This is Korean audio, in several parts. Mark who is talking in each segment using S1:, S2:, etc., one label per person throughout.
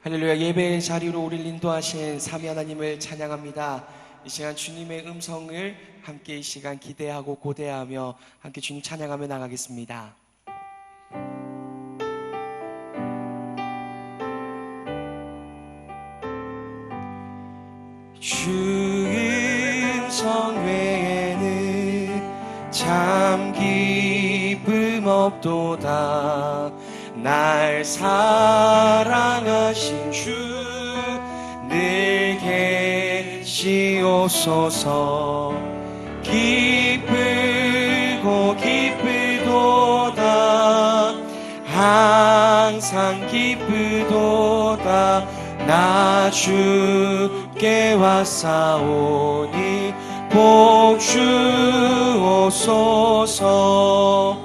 S1: 할렐루야. 예배의 자리로 우리를 인도하신 삼위 하나님을 찬양합니다. 이 시간 주님의 음성을 함께 이 시간 기대하고 고대하며 함께 주님 찬양하며 나가겠습니다. 주 음성 외에는 참 기쁨 없도다. 날 사랑하신 주 늘 계시옵소서. 기쁘고 기쁘도다. 항상 기쁘도다. 나 주께 왔사오니 복 주옵소서.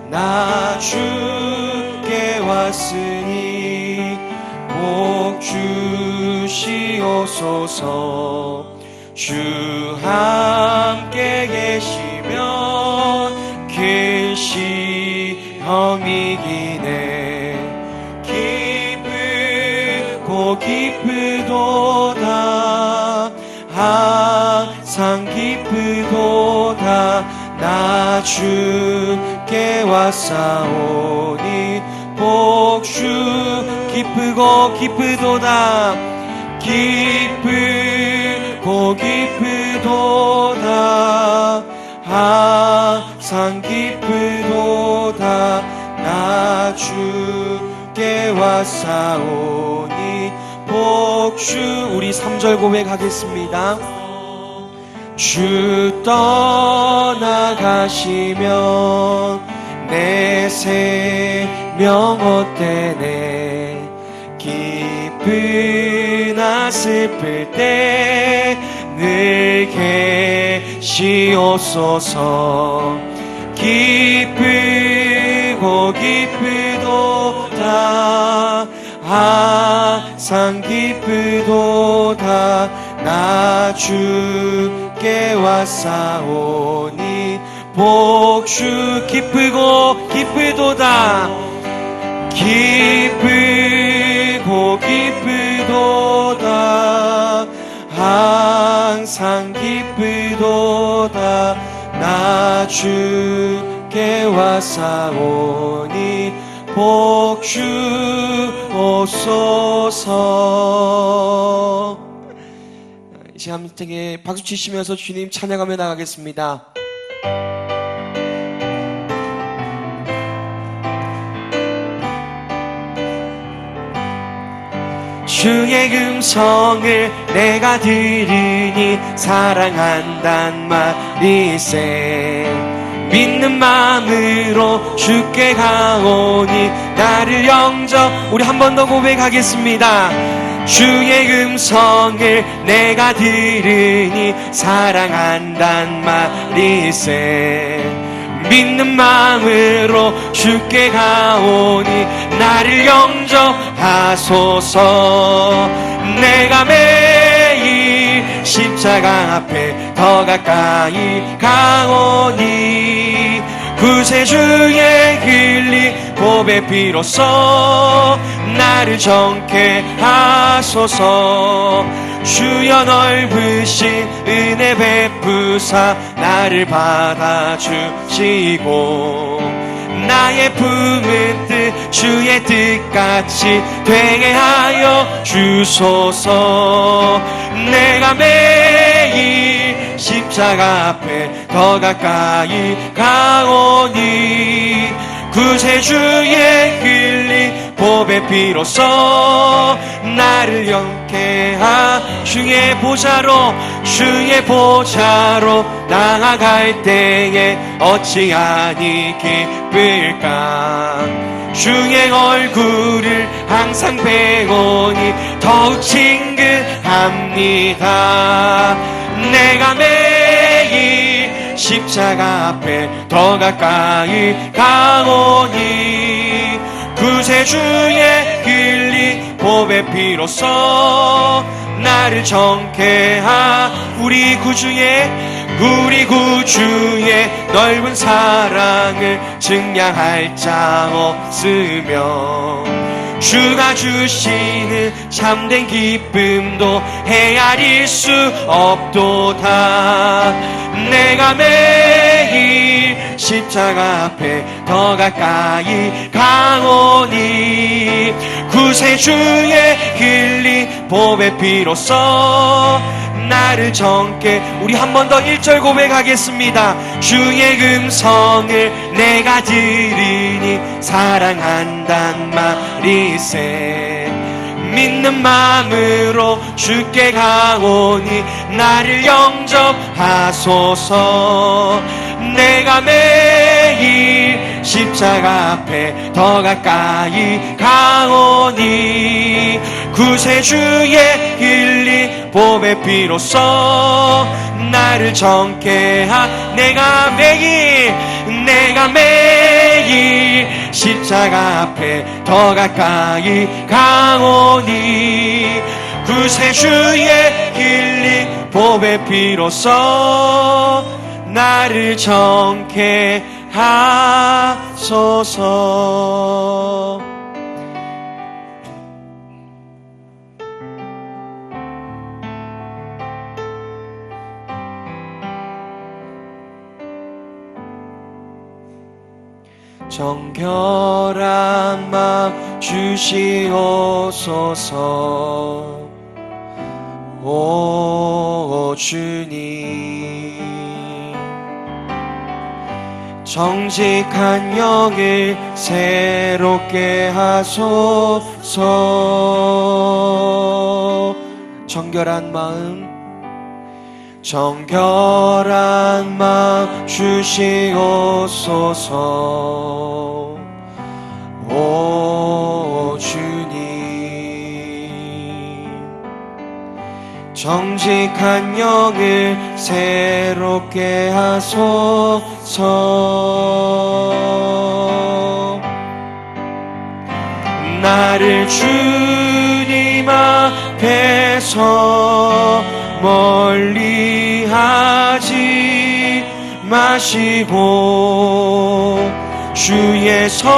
S1: 나 주께 왔으니 복 주시옵소서. 주 함께 계시면 큰 시험이 기네. 기쁘고 기쁘도다. 항상 기쁘도다. 나 주께 왔사오니 복주. 기쁘고 기쁘도다. 기쁘고 기쁘도다. 항상 기쁘도다. 나 주께 왔사오니 복주. 우리 3절 고백하겠습니다. 주 떠나가시면 내 생명 헛되네. 기쁘나 슬플 때 늘 계시옵소서. 기쁘고 기쁘도다. 항상 기쁘도다. 나 주께 왔사오니 복주. 기쁘고 기쁘도다. 기쁘고 기쁘도다. 항상 기쁘도다. 나 주께 왔사오니 복 주옵소서. 이 시간 함께 박수 치시면서 주님 찬양하며 나가겠습니다. 주의 음성을 내가 들으니 사랑한단 말이세. 믿는 마음으로 주께 가오니 나를 영접. 우리 한 번 더 고백하겠습니다. 주의 음성을 내가 들으니 사랑한단 말이세. 믿는 마음으로 주께 가오니 나를 영접하소서. 내가 매일 십자가 앞에 더 가까이 가오니 구세주의 흘린 보배 피로써 나를 정케 하소서. 주여 넓으신 은혜 베푸사 나를 받아주시고 나의 품은 뜻 주의 뜻같이 되게 하여 주소서. 내가 매일 십자가 앞에 더 가까이 가오니 구세주의 흘린 보배 피로써 나를 영케 하. 주의 보좌로 나아갈 때에 어찌하니 기쁠까. 주의 얼굴을 항상 배우니 더욱 친근합니다. 내가 매일 십자가 앞에 더 가까이 가오니 구세주의 흘린 보배 피로써 나를 정케 하. 우리 구주의 넓은 사랑을 증량할 자 없으며 주가 주시는 참된 기쁨도 헤아릴 수 없도다. 내가 매일 십자가 앞에 더 가까이 가오니 구세주의 흘린 보배 피로써 나를 정케. 우리 한 번 더 1절 고백하겠습니다. 주의 음성을 내가 들으니 사랑한단 말이세. 믿는 마음으로 주께 가오니 나를 영접하소서. 내가 매일 십자가 앞에 더 가까이 가오니 구세주의 흘린 보배 피로써 나를 정케 하. 내가 매일 십자가 앞에 더 가까이 가오니 구세주의 흘린 보배 피로써 나를 정케 하소서. 정결한 마음 주시옵소서. 오 주님, 정직한 영을 새롭게 하소서. 정결한 마음 주시옵소서. 오 주님, 정직한 영을 새롭게 하소서. 나를 주님 앞에서 멀리하지 마시고 주의 성령을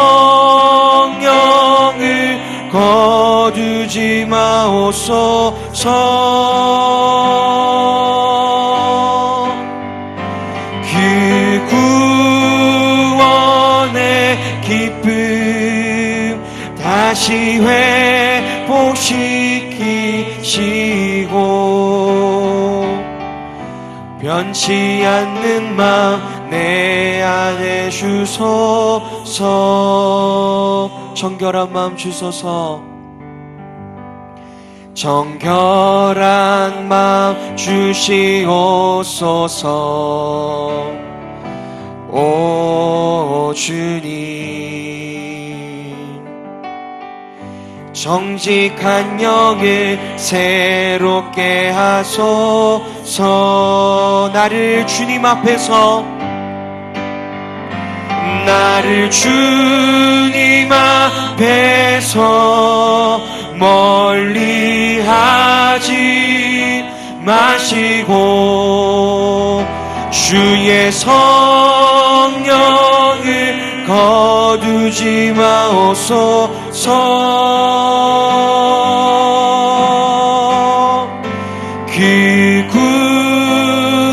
S1: 거두지 마옵소서. 그 구원의 기쁨 다시 회복시키시고 변치 않는 마음 내 안에 주소서. 정결한 마음 주소서. 정결한 마음 주시옵소서. 오 주님, 정직한 영을 새롭게 하소서. 나를 주님 앞에서 멀리하지 마시고 주의 성령을 거두지 마옵소서. 그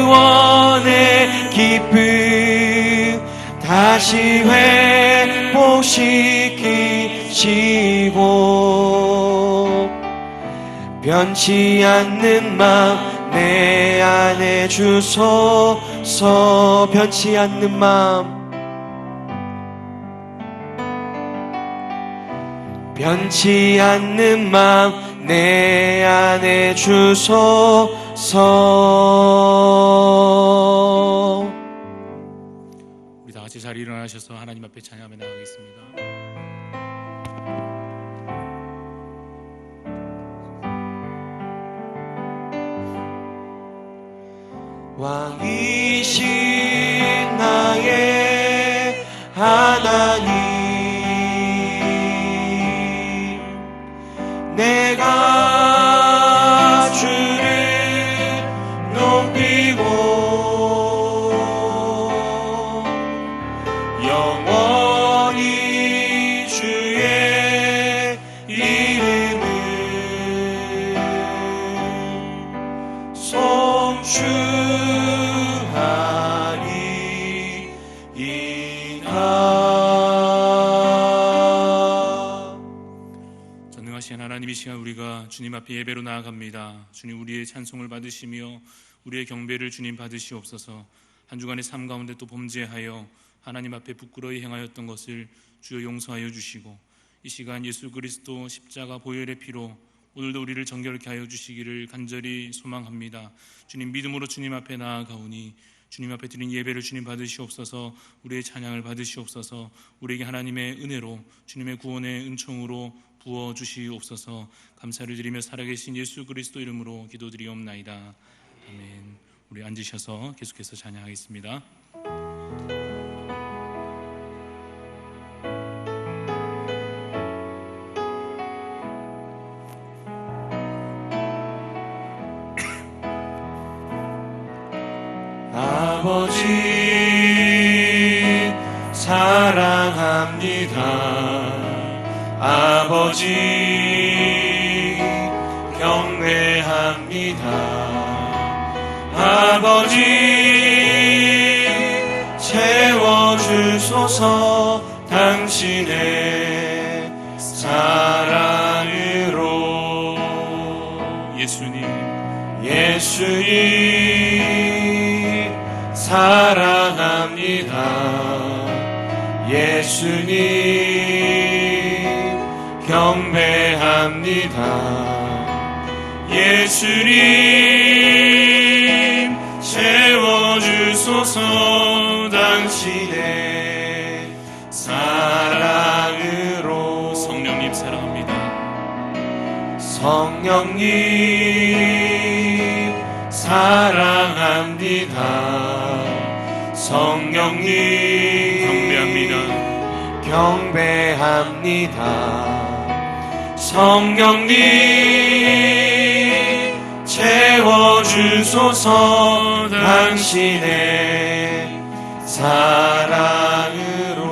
S1: 구원의 기쁨 다시 회복시키시고 변치 않는 마음 내 안에 주소서. 변치 않는 마음, 변치 않는 마음 내 안에 주소서.
S2: 우리 다 같이 잘 일어나셔서 하나님 앞에 찬양하며 나가겠습니다.
S1: 왕이신 나의 하나님, 내가 주를 높이고 영원히 주의
S2: 우리가 주님 앞에 예배로 나아갑니다. 주님, 우리의 찬송을 받으시며 우리의 경배를 주님 받으시옵소서. 한 주간의 삶 가운데 또 범죄하여 하나님 앞에 부끄러이 행하였던 것을 주여 용서하여 주시고, 이 시간 예수 그리스도 십자가 보혈의 피로 오늘도 우리를 정결케 하여 주시기를 간절히 소망합니다. 주님, 믿음으로 주님 앞에 나아가오니 주님 앞에 드린 예배를 주님 받으시옵소서. 우리의 찬양을 받으시옵소서. 우리에게 하나님의 은혜로 주님의 구원의 은총으로 부어주시옵소서. 감사를 드리며 살아계신 예수 그리스도 이름으로 기도드리옵나이다. 아멘. 우리 앉으셔서 계속해서 찬양하겠습니다.
S1: 아버지 사랑합니다. 아버지 경배합니다. 아버지 채워주소서. 당신의 사랑으로. 예수님 사랑합니다. 예수님 경배합니다. 예수님 채워주소서. 당신의 사랑으로.
S2: 성령님 사랑합니다.
S1: 성령님 사랑합니다. 성령님 경배합니다. 성령님 채워주소서. 당신의 사랑으로.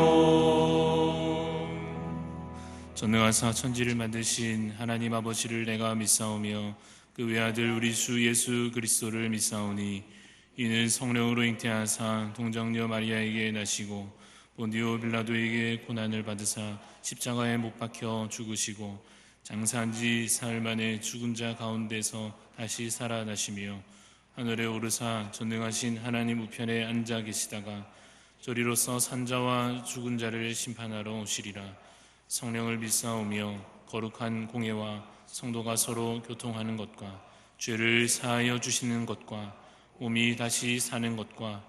S2: 전능하사 천지를 만드신 하나님 아버지를 내가 믿사오며 그 외아들 우리 주 예수 그리스도를 믿사오니, 이는 성령으로 잉태하사 동정녀 마리아에게 나시고 본디오 빌라도에게 고난을 받으사 십자가에 못 박혀 죽으시고 장사한 지 사흘 만에 죽은 자 가운데서 다시 살아나시며 하늘에 오르사 전능하신 하나님 우편에 앉아 계시다가 저리로서 산자와 죽은 자를 심판하러 오시리라. 성령을 믿사오며 거룩한 공예와 성도가 서로 교통하는 것과 죄를 사하여 주시는 것과 몸이 다시 사는 것과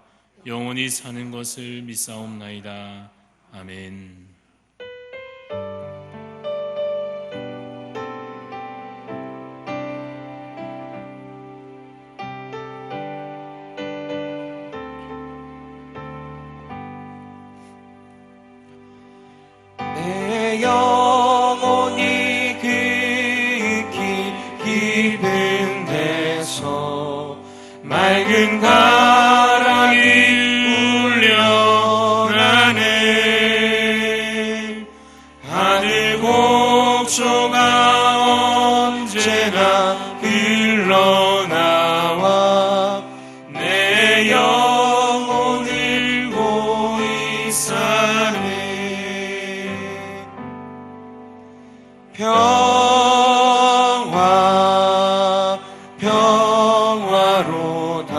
S2: 영원히 사는 것을 믿사옵나이다. 아멘.
S1: 내 영혼이 깊은 데서 맑은 가랑이 울려나네. 하늘 곡조가 언제나 흘러나와 내 영혼을 고이 싸네. 평화 평화로다.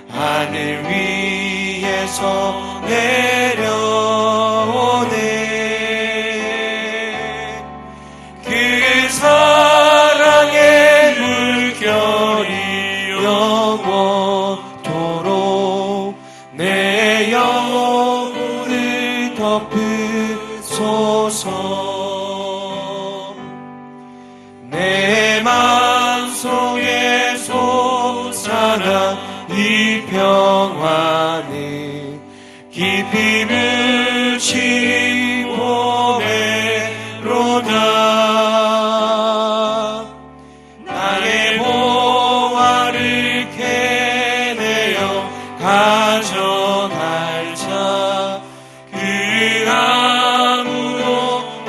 S1: 하늘 위에서 내려오네. 그 사랑의 물결이 영원토록 내 영혼을 덮으소서. 내 마음속에 솟아나 이 평화는 깊이 묻힌 보배로다. 나의 보화를 캐내어 가져갈 자 그 아무도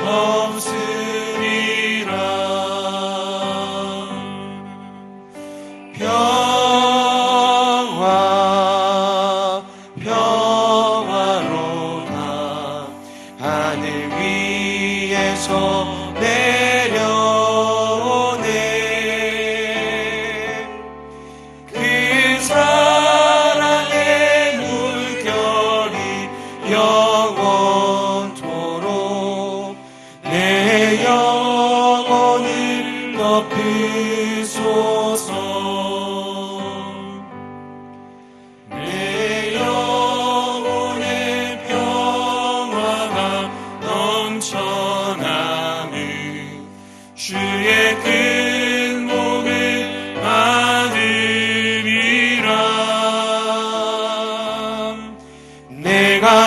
S1: 없으리라. 평화 평화로다. 하늘 위에서 내려오네.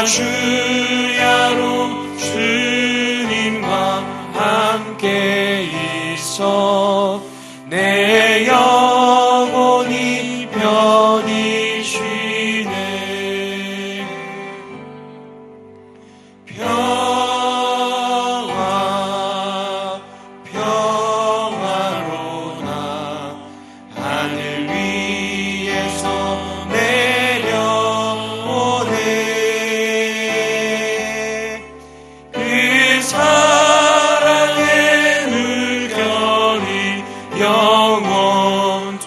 S1: 주야로 주님과 함께 있어 내 영혼이 편히 쉬네. 평화 평화로나 하늘 위에서 내려오네. 그 사랑의 물결이 영원토록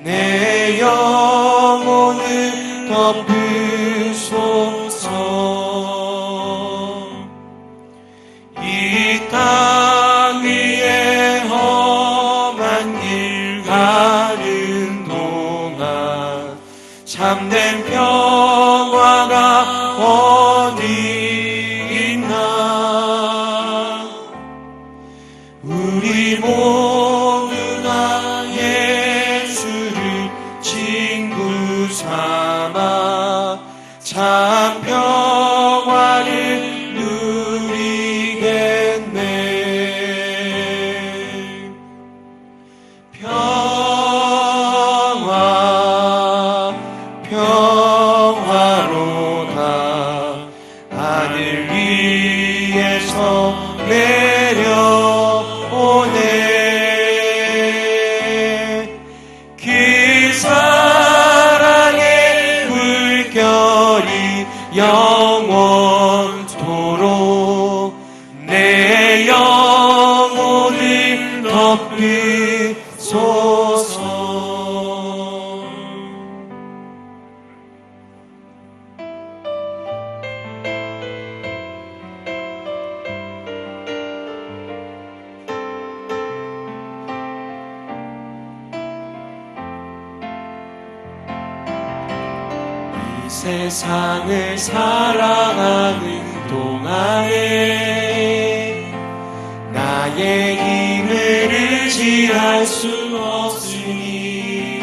S1: 내 영혼을 덮으소서. 이 땅 위에 험한 길 가는 동안 참된 평화가 어디 있나. 우리 모두 다 예수를 친구 삼아 참 평화를 누리겠네. 평화 평화로다 하늘 위에서 내려오네. 그 사랑의 물결이 영원토록 내 영혼을 덮으소서. 이 세상을 살아가는 동안에 나의 힘을 의지할 수 없으니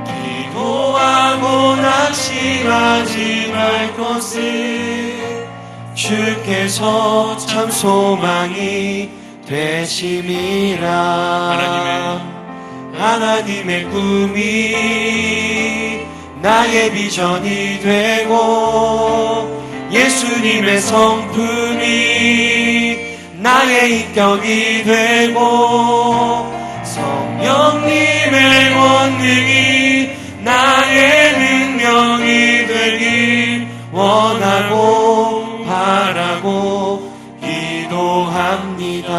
S1: 기도하고 낙심하지 말 것을 주께서 참 소망이 되심이라. 하나님의 꿈이 나의 비전이 되고 예수님의 성품이 나의 인격이 되고 성령님의 권능이 나의 능력이 되길 원하고 바라고 기도합니다.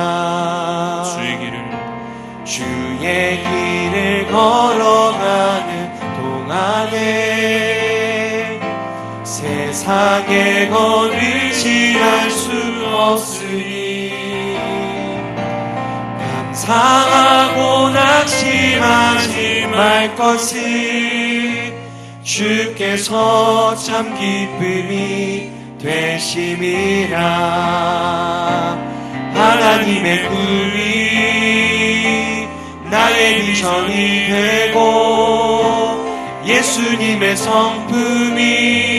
S1: 주의 길을 걸어가는 동안에 세상의 것 의지할 수 없으니 감사하고 낙심하지 말 것을 주께서 참 기쁨이 되심이라. 하나님의 꿈이 나의 비전이 되고 예수님의 성품이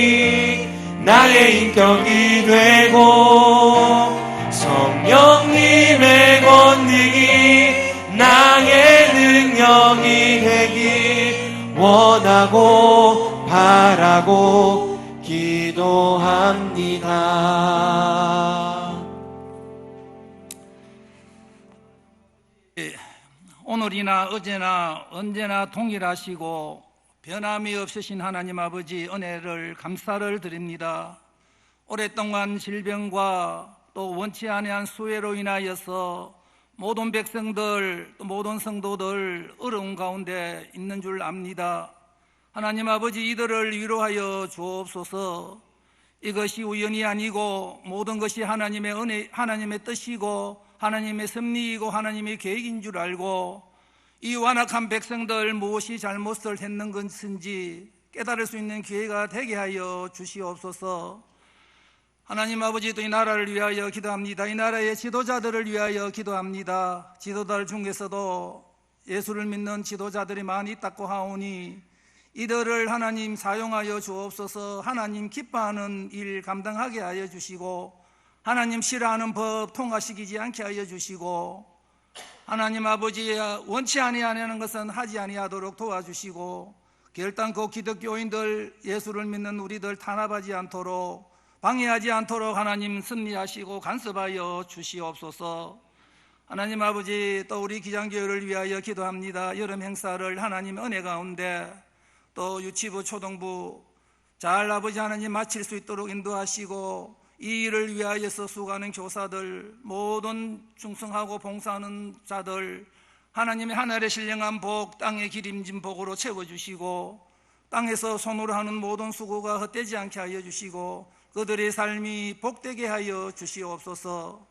S1: 나의 인격이 되고 성령님의 권능이 나의 능력이 되길 원하고 바라고 기도합니다.
S3: 오늘이나 어제나 언제나 동일하시고 변함이 없으신 하나님 아버지 은혜를 감사를 드립니다. 오랫동안 질병과 또 원치 아니한 수해로 인하여서 모든 백성들 또 모든 성도들 어려운 가운데 있는 줄 압니다. 하나님 아버지 이들을 위로하여 주옵소서. 이것이 우연이 아니고 모든 것이 하나님의 은혜, 하나님의 뜻이고 하나님의 섭리이고 하나님의 계획인 줄 알고 이 완악한 백성들 무엇이 잘못을 했는 것인지 깨달을 수 있는 기회가 되게 하여 주시옵소서. 하나님 아버지 또 이 나라를 위하여 기도합니다. 이 나라의 지도자들을 위하여 기도합니다. 지도자들 중에서도 예수를 믿는 지도자들이 많이 있다고 하오니 이들을 하나님 사용하여 주옵소서. 하나님 기뻐하는 일 감당하게 하여 주시고 하나님 싫어하는 법 통과시키지 않게 하여 주시고 하나님 아버지 원치 아니하는 것은 하지 아니하도록 도와주시고 결단코 기독교인들 예수를 믿는 우리들 탄압하지 않도록 방해하지 않도록 하나님 승리하시고 간섭하여 주시옵소서. 하나님 아버지 또 우리 기장교회를 위하여 기도합니다. 여름 행사를 하나님 은혜 가운데 또 유치부 초등부 잘 아버지 하나님 마칠 수 있도록 인도하시고 이 일을 위하여서 수고하는 교사들 모든 충성하고 봉사하는 자들 하나님의 하늘의 신령한 복 땅의 기름진 복으로 채워주시고 땅에서 손으로 하는 모든 수고가 헛되지 않게 하여 주시고 그들의 삶이 복되게 하여 주시옵소서.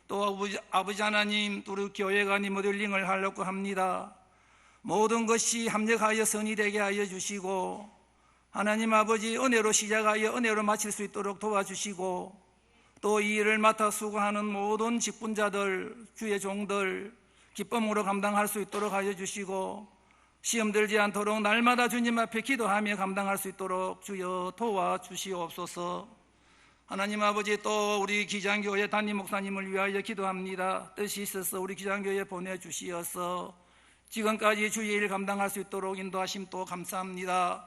S3: 또 아버지 하나님 우리 교회가 리모델링을 하려고 합니다. 모든 것이 합력하여 선이 되게 하여 주시고 하나님 아버지 은혜로 시작하여 은혜로 마칠 수 있도록 도와주시고 또 이 일을 맡아 수고하는 모든 직분자들 주의 종들 기쁨으로 감당할 수 있도록 하여 주시고 시험 들지 않도록 날마다 주님 앞에 기도하며 감당할 수 있도록 주여 도와주시옵소서. 하나님 아버지 또 우리 기장교회 담임 목사님을 위하여 기도합니다. 뜻이 있어서 우리 기장교회에 보내주시어서 지금까지 주의 일 감당할 수 있도록 인도하심 또 감사합니다.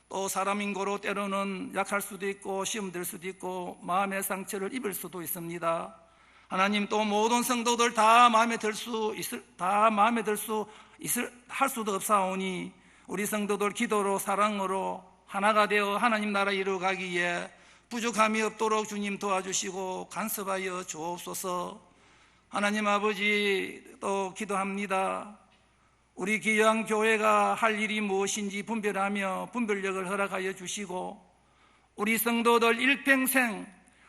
S3: 또 사람인고로 때로는 약할 수도 있고 시험 들 수도 있고 마음의 상처를 입을 수도 있습니다. 하나님 또 모든 성도들 다 마음에 들 수 할 수도 없사오니 우리 성도들 기도로 사랑으로 하나가 되어 하나님 나라 이루어가기에 부족함이 없도록 주님 도와주시고 간섭하여 주옵소서. 하나님 아버지 또 기도합니다. 우리 귀한 교회가 할 일이 무엇인지 분별하며 분별력을 허락하여 주시고 우리 성도들 일평생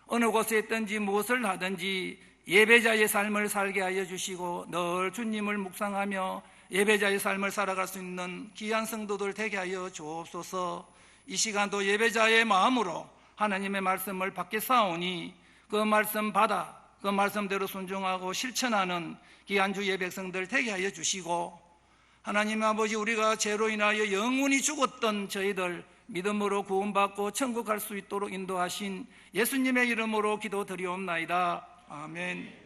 S3: 어느 곳에 있든지 무엇을 하든지 예배자의 삶을 살게 하여 주시고 늘 주님을 묵상하며 예배자의 삶을 살아갈 수 있는 귀한 성도들 되게 하여 주옵소서. 이 시간도 예배자의 마음으로 하나님의 말씀을 받게 싸우니 그 말씀 받아 그 말씀대로 순종하고 실천하는 귀한 주의 백성들 되게 하여 주시고 하나님 아버지 우리가 죄로 인하여 영원히 죽었던 저희들 믿음으로 구원받고 천국 갈 수 있도록 인도하신 예수님의 이름으로 기도드리옵나이다. 아멘.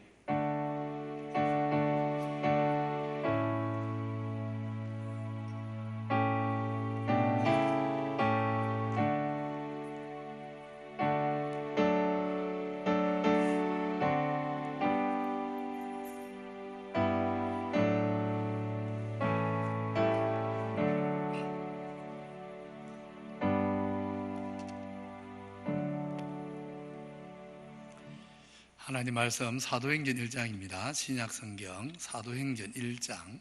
S4: 하나님 말씀 사도행전 1장입니다. 신약성경 사도행전 1장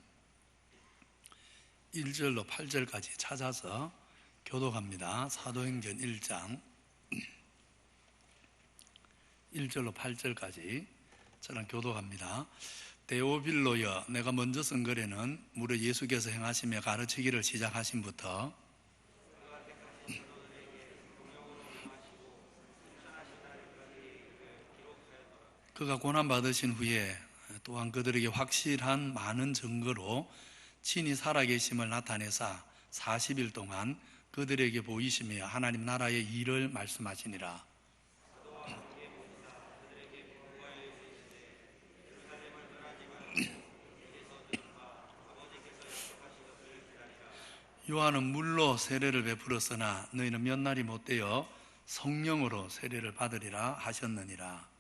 S4: 1절로 8절까지 찾아서 교독합니다. 사도행전 1장 1절로 8절까지 저는 교독합니다. 데오빌로여, 내가 먼저 쓴 글에는 무려 예수께서 행하시며 가르치기를 시작하심부터 그가 고난받으신 후에 또한 그들에게 확실한 많은 증거로 친히 살아계심을 나타내사 40일 동안 그들에게 보이시며 하나님 나라의 일을 말씀하시니라. 요한은 물로 세례를 베풀었으나 너희는 몇 날이 못되어 성령으로 세례를 받으리라 하셨느니라.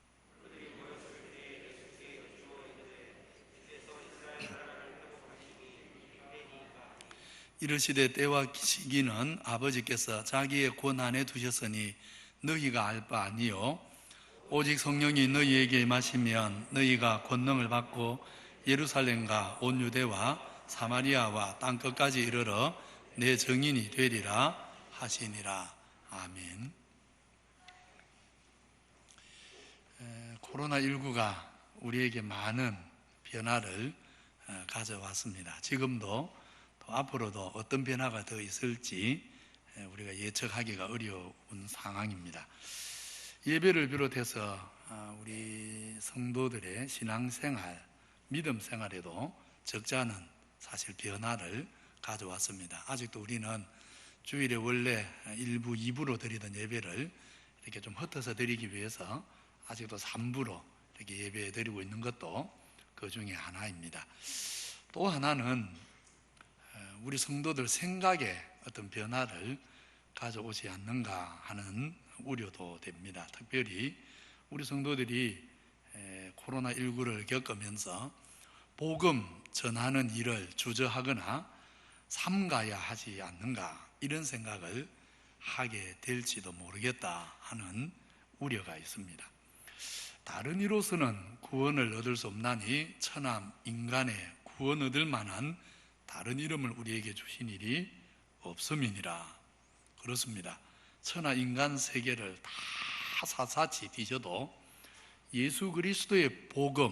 S4: 이르시되 때와 시기는 아버지께서 자기의 권한에 두셨으니 너희가 알 바 아니요 오직 성령이 너희에게 임하시면 너희가 권능을 받고 예루살렘과 온 유대와 사마리아와 땅끝까지 이르러 내 증인이 되리라 하시니라. 아멘. 코로나19가 우리에게 많은 변화를 가져왔습니다. 지금도 또 앞으로도 어떤 변화가 더 있을지 우리가 예측하기가 어려운 상황입니다. 예배를 비롯해서 우리 성도들의 신앙생활, 믿음 생활에도 적지 않은 사실 변화를 가져왔습니다. 아직도 우리는 주일에 원래 1부, 2부로 드리던 예배를 이렇게 좀 흩어서 드리기 위해서 아직도 3부로 이렇게 예배 드리고 있는 것도 그 중에 하나입니다. 또 하나는 우리 성도들 생각에 어떤 변화를 가져오지 않는가 하는 우려도 됩니다. 특별히 우리 성도들이 코로나19를 겪으면서 복음 전하는 일을 주저하거나 삼가야 하지 않는가, 이런 생각을 하게 될지도 모르겠다 하는 우려가 있습니다. 다른 이로서는 구원을 얻을 수 없나니 천하 인간의 구원 얻을 만한 다른 이름을 우리에게 주신 일이 없음이니라. 그렇습니다. 천하 인간 세계를 다 사사치 뒤져도 예수 그리스도의 복음,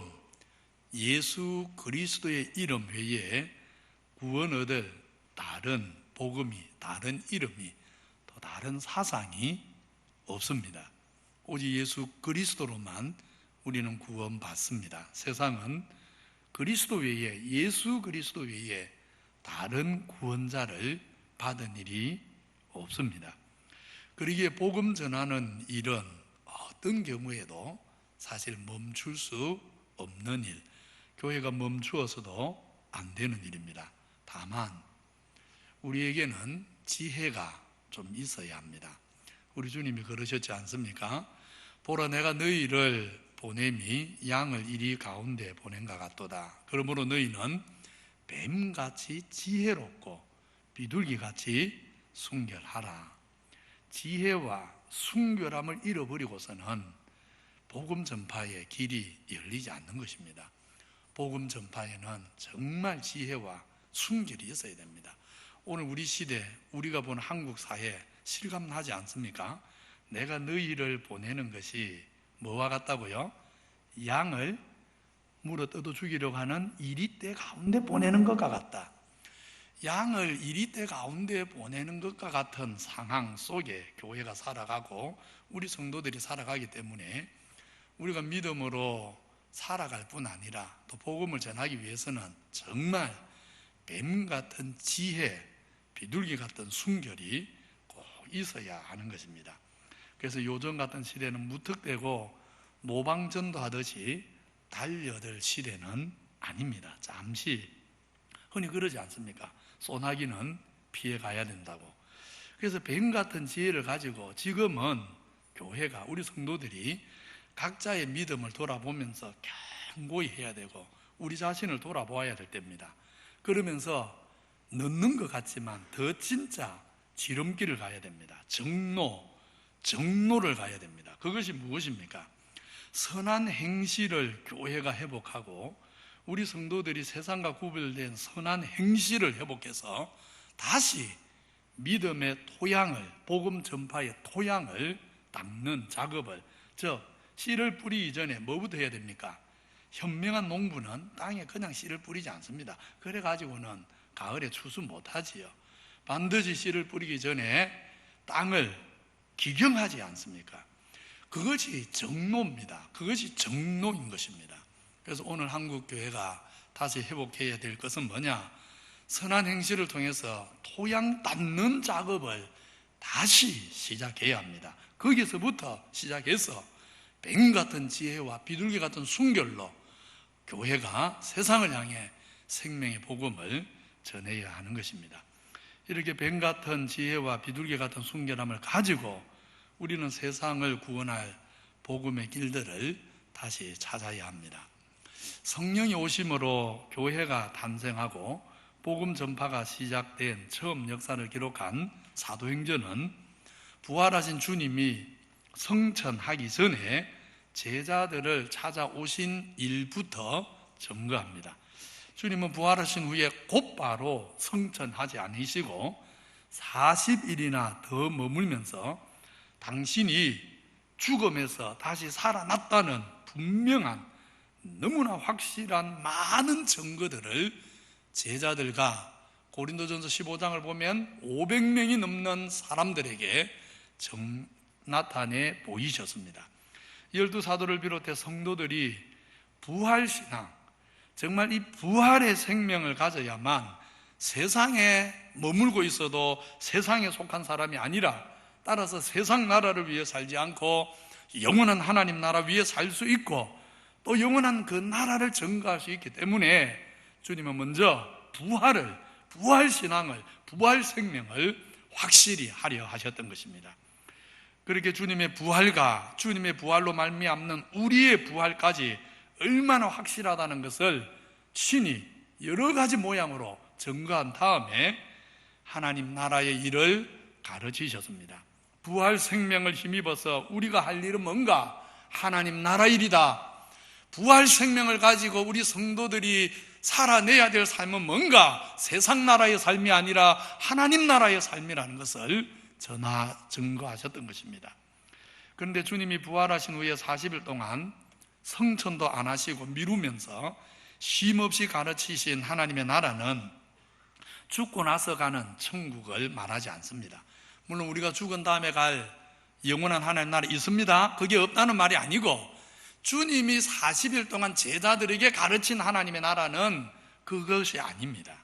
S4: 예수 그리스도의 이름 외에 구원 얻을 다른 복음이, 다른 이름이, 또 다른 사상이 없습니다. 오직 예수 그리스도로만 우리는 구원받습니다. 세상은 그리스도 외에, 예수 그리스도 외에 다른 구원자를 받은 일이 없습니다. 그러기에 복음 전하는 일은 어떤 경우에도 사실 멈출 수 없는 일, 교회가 멈추어서도 안 되는 일입니다. 다만 우리에게는 지혜가 좀 있어야 합니다. 우리 주님이 그러셨지 않습니까? 보라, 내가 너희를 보냄이 양을 이리 가운데 보낸가 같도다. 그러므로 너희는 뱀같이 지혜롭고 비둘기같이 순결하라. 지혜와 순결함을 잃어버리고서는 복음 전파의 길이 열리지 않는 것입니다. 복음 전파에는 정말 지혜와 순결이 있어야 됩니다. 오늘 우리 시대, 우리가 본 한국 사회 실감나지 않습니까? 내가 너희를 보내는 것이 뭐와 같다고요? 양을 물어 뜯어 죽이려고 하는 이리떼 가운데 보내는 것과 같다. 양을 이리떼 가운데 보내는 것과 같은 상황 속에 교회가 살아가고 우리 성도들이 살아가기 때문에 우리가 믿음으로 살아갈 뿐 아니라 또 복음을 전하기 위해서는 정말 뱀 같은 지혜, 비둘기 같은 순결이 꼭 있어야 하는 것입니다. 그래서 요즘 같은 시대는 무턱대고 모방전도 하듯이 달려들 시대는 아닙니다. 잠시 흔히 그러지 않습니까? 소나기는 피해가야 된다고. 그래서 뱀 같은 지혜를 가지고 지금은 교회가, 우리 성도들이 각자의 믿음을 돌아보면서 견고히 해야 되고 우리 자신을 돌아보아야 될 때입니다. 그러면서 늦는 것 같지만 더 진짜 지름길을 가야 됩니다. 정로를 가야 됩니다. 그것이 무엇입니까? 선한 행실을 교회가 회복하고 우리 성도들이 세상과 구별된 선한 행실을 회복해서 다시 믿음의 토양을, 복음 전파의 토양을 닦는 작업을, 씨를 뿌리기 전에 뭐부터 해야 됩니까? 현명한 농부는 땅에 그냥 씨를 뿌리지 않습니다. 그래가지고는 가을에 추수 못하지요. 반드시 씨를 뿌리기 전에 땅을 기경하지 않습니까? 그것이 정로입니다. 그것이 정로인 것입니다. 그래서 오늘 한국교회가 다시 회복해야 될 것은 뭐냐? 선한 행실을 통해서 토양 닦는 작업을 다시 시작해야 합니다. 거기서부터 시작해서 뱀 같은 지혜와 비둘기 같은 순결로 교회가 세상을 향해 생명의 복음을 전해야 하는 것입니다. 이렇게 뱀 같은 지혜와 비둘기 같은 순결함을 가지고 우리는 세상을 구원할 복음의 길들을 다시 찾아야 합니다. 성령이 오심으로 교회가 탄생하고 복음 전파가 시작된 처음 역사를 기록한 사도행전은 부활하신 주님이 성천하기 전에 제자들을 찾아오신 일부터 점거합니다. 주님은 부활하신 후에 곧바로 성천하지 않으시고 40일이나 더 머물면서 당신이 죽음에서 다시 살아났다는 분명한, 너무나 확실한 많은 증거들을 제자들과 고린도전서 15장을 보면 500명이 넘는 사람들에게 나타내 보이셨습니다. 12사도를 비롯해 성도들이 부활신앙, 정말 이 부활의 생명을 가져야만 세상에 머물고 있어도 세상에 속한 사람이 아니라, 따라서 세상 나라를 위해 살지 않고 영원한 하나님 나라 위에 살 수 있고, 또 영원한 그 나라를 증거할 수 있기 때문에 주님은 먼저 부활 신앙을, 부활 생명을 확실히 하려 하셨던 것입니다. 그렇게 주님의 부활과 주님의 부활로 말미암는 우리의 부활까지 얼마나 확실하다는 것을 친히 여러 가지 모양으로 증거한 다음에 하나님 나라의 일을 가르치셨습니다. 부활 생명을 힘입어서 우리가 할 일은 뭔가? 하나님 나라 일이다. 부활 생명을 가지고 우리 성도들이 살아내야 될 삶은 뭔가? 세상 나라의 삶이 아니라 하나님 나라의 삶이라는 것을 증거하셨던 것입니다. 그런데 주님이 부활하신 후에 40일 동안 성천도 안 하시고 미루면서 쉼없이 가르치신 하나님의 나라는 죽고 나서 가는 천국을 말하지 않습니다. 물론 우리가 죽은 다음에 갈 영원한 하나님 나라 있습니다. 그게 없다는 말이 아니고, 주님이 40일 동안 제자들에게 가르친 하나님의 나라는 그것이 아닙니다.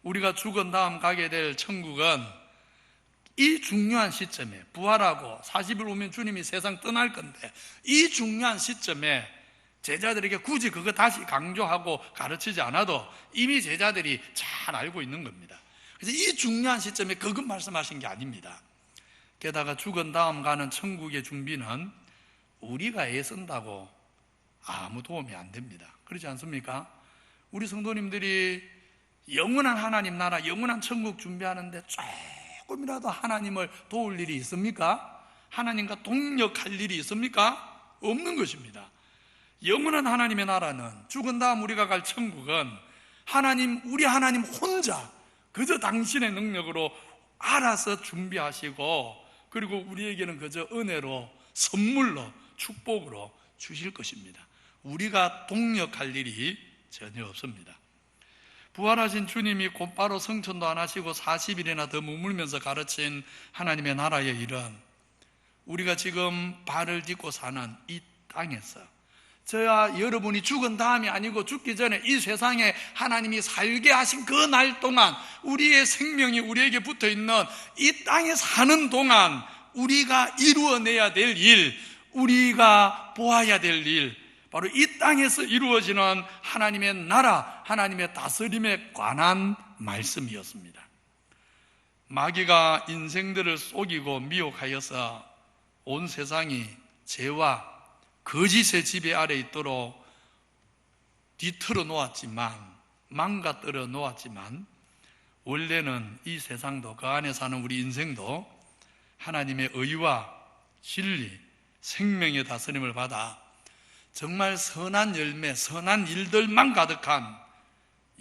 S4: 우리가 죽은 다음 가게 될 천국은 이 중요한 시점에, 부활하고 40일 오면 주님이 세상 떠날 건데, 이 중요한 시점에 제자들에게 굳이 그거 다시 강조하고 가르치지 않아도 이미 제자들이 잘 알고 있는 겁니다. 그래서 이 중요한 시점에 그것 말씀하신 게 아닙니다. 게다가 죽은 다음 가는 천국의 준비는 우리가 애쓴다고 아무 도움이 안 됩니다. 그렇지 않습니까? 우리 성도님들이 영원한 하나님 나라, 영원한 천국 준비하는데 조금이라도 하나님을 도울 일이 있습니까? 하나님과 동력할 일이 있습니까? 없는 것입니다. 영원한 하나님의 나라는, 죽은 다음 우리가 갈 천국은 우리 하나님 혼자 그저 당신의 능력으로 알아서 준비하시고, 그리고 우리에게는 그저 은혜로, 선물로, 축복으로 주실 것입니다. 우리가 동력할 일이 전혀 없습니다. 부활하신 주님이 곧바로 성천도 안 하시고 40일이나 더 머물면서 가르친 하나님의 나라의 일은 우리가 지금 발을 딛고 사는 이 땅에서, 저야 여러분이 죽은 다음이 아니고 죽기 전에 이 세상에 하나님이 살게 하신 그 날 동안, 우리의 생명이 우리에게 붙어있는 이 땅에 사는 동안 우리가 이루어내야 될 일, 우리가 보아야 될 일, 바로 이 땅에서 이루어지는 하나님의 나라, 하나님의 다스림에 관한 말씀이었습니다. 마귀가 인생들을 속이고 미혹하여서 온 세상이 죄와 거짓의 지배 아래 있도록 뒤틀어 놓았지만, 망가뜨려 놓았지만, 원래는 이 세상도, 그 안에 사는 우리 인생도 하나님의 의와 진리, 생명의 다스림을 받아 정말 선한 열매, 선한 일들만 가득한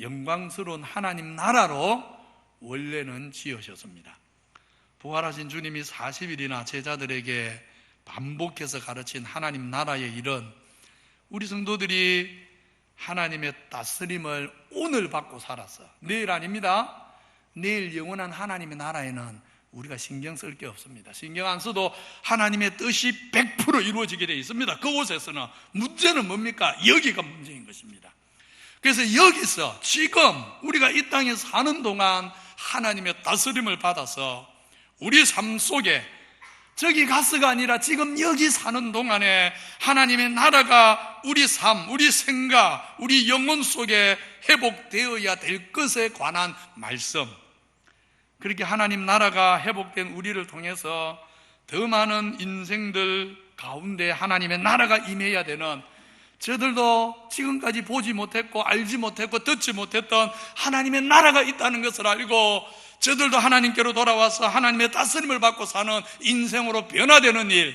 S4: 영광스러운 하나님 나라로 원래는 지으셨습니다. 부활하신 주님이 40일이나 제자들에게 반복해서 가르친 하나님 나라의 일은 우리 성도들이 하나님의 다스림을 오늘 받고 살았어. 내일 아닙니다. 내일 영원한 하나님의 나라에는 우리가 신경 쓸 게 없습니다. 신경 안 써도 하나님의 뜻이 100% 이루어지게 되어 있습니다. 그곳에서는. 문제는 뭡니까? 여기가 문제인 것입니다. 그래서 여기서 지금 우리가 이 땅에 사는 동안 하나님의 다스림을 받아서 우리 삶 속에, 저기 가서가 아니라 지금 여기 사는 동안에 하나님의 나라가 우리 삶, 우리 생각, 우리 영혼 속에 회복되어야 될 것에 관한 말씀, 그렇게 하나님 나라가 회복된 우리를 통해서 더 많은 인생들 가운데 하나님의 나라가 임해야 되는, 저들도 지금까지 보지 못했고 알지 못했고 듣지 못했던 하나님의 나라가 있다는 것을 알고 저들도 하나님께로 돌아와서 하나님의 다스림을 받고 사는 인생으로 변화되는 일,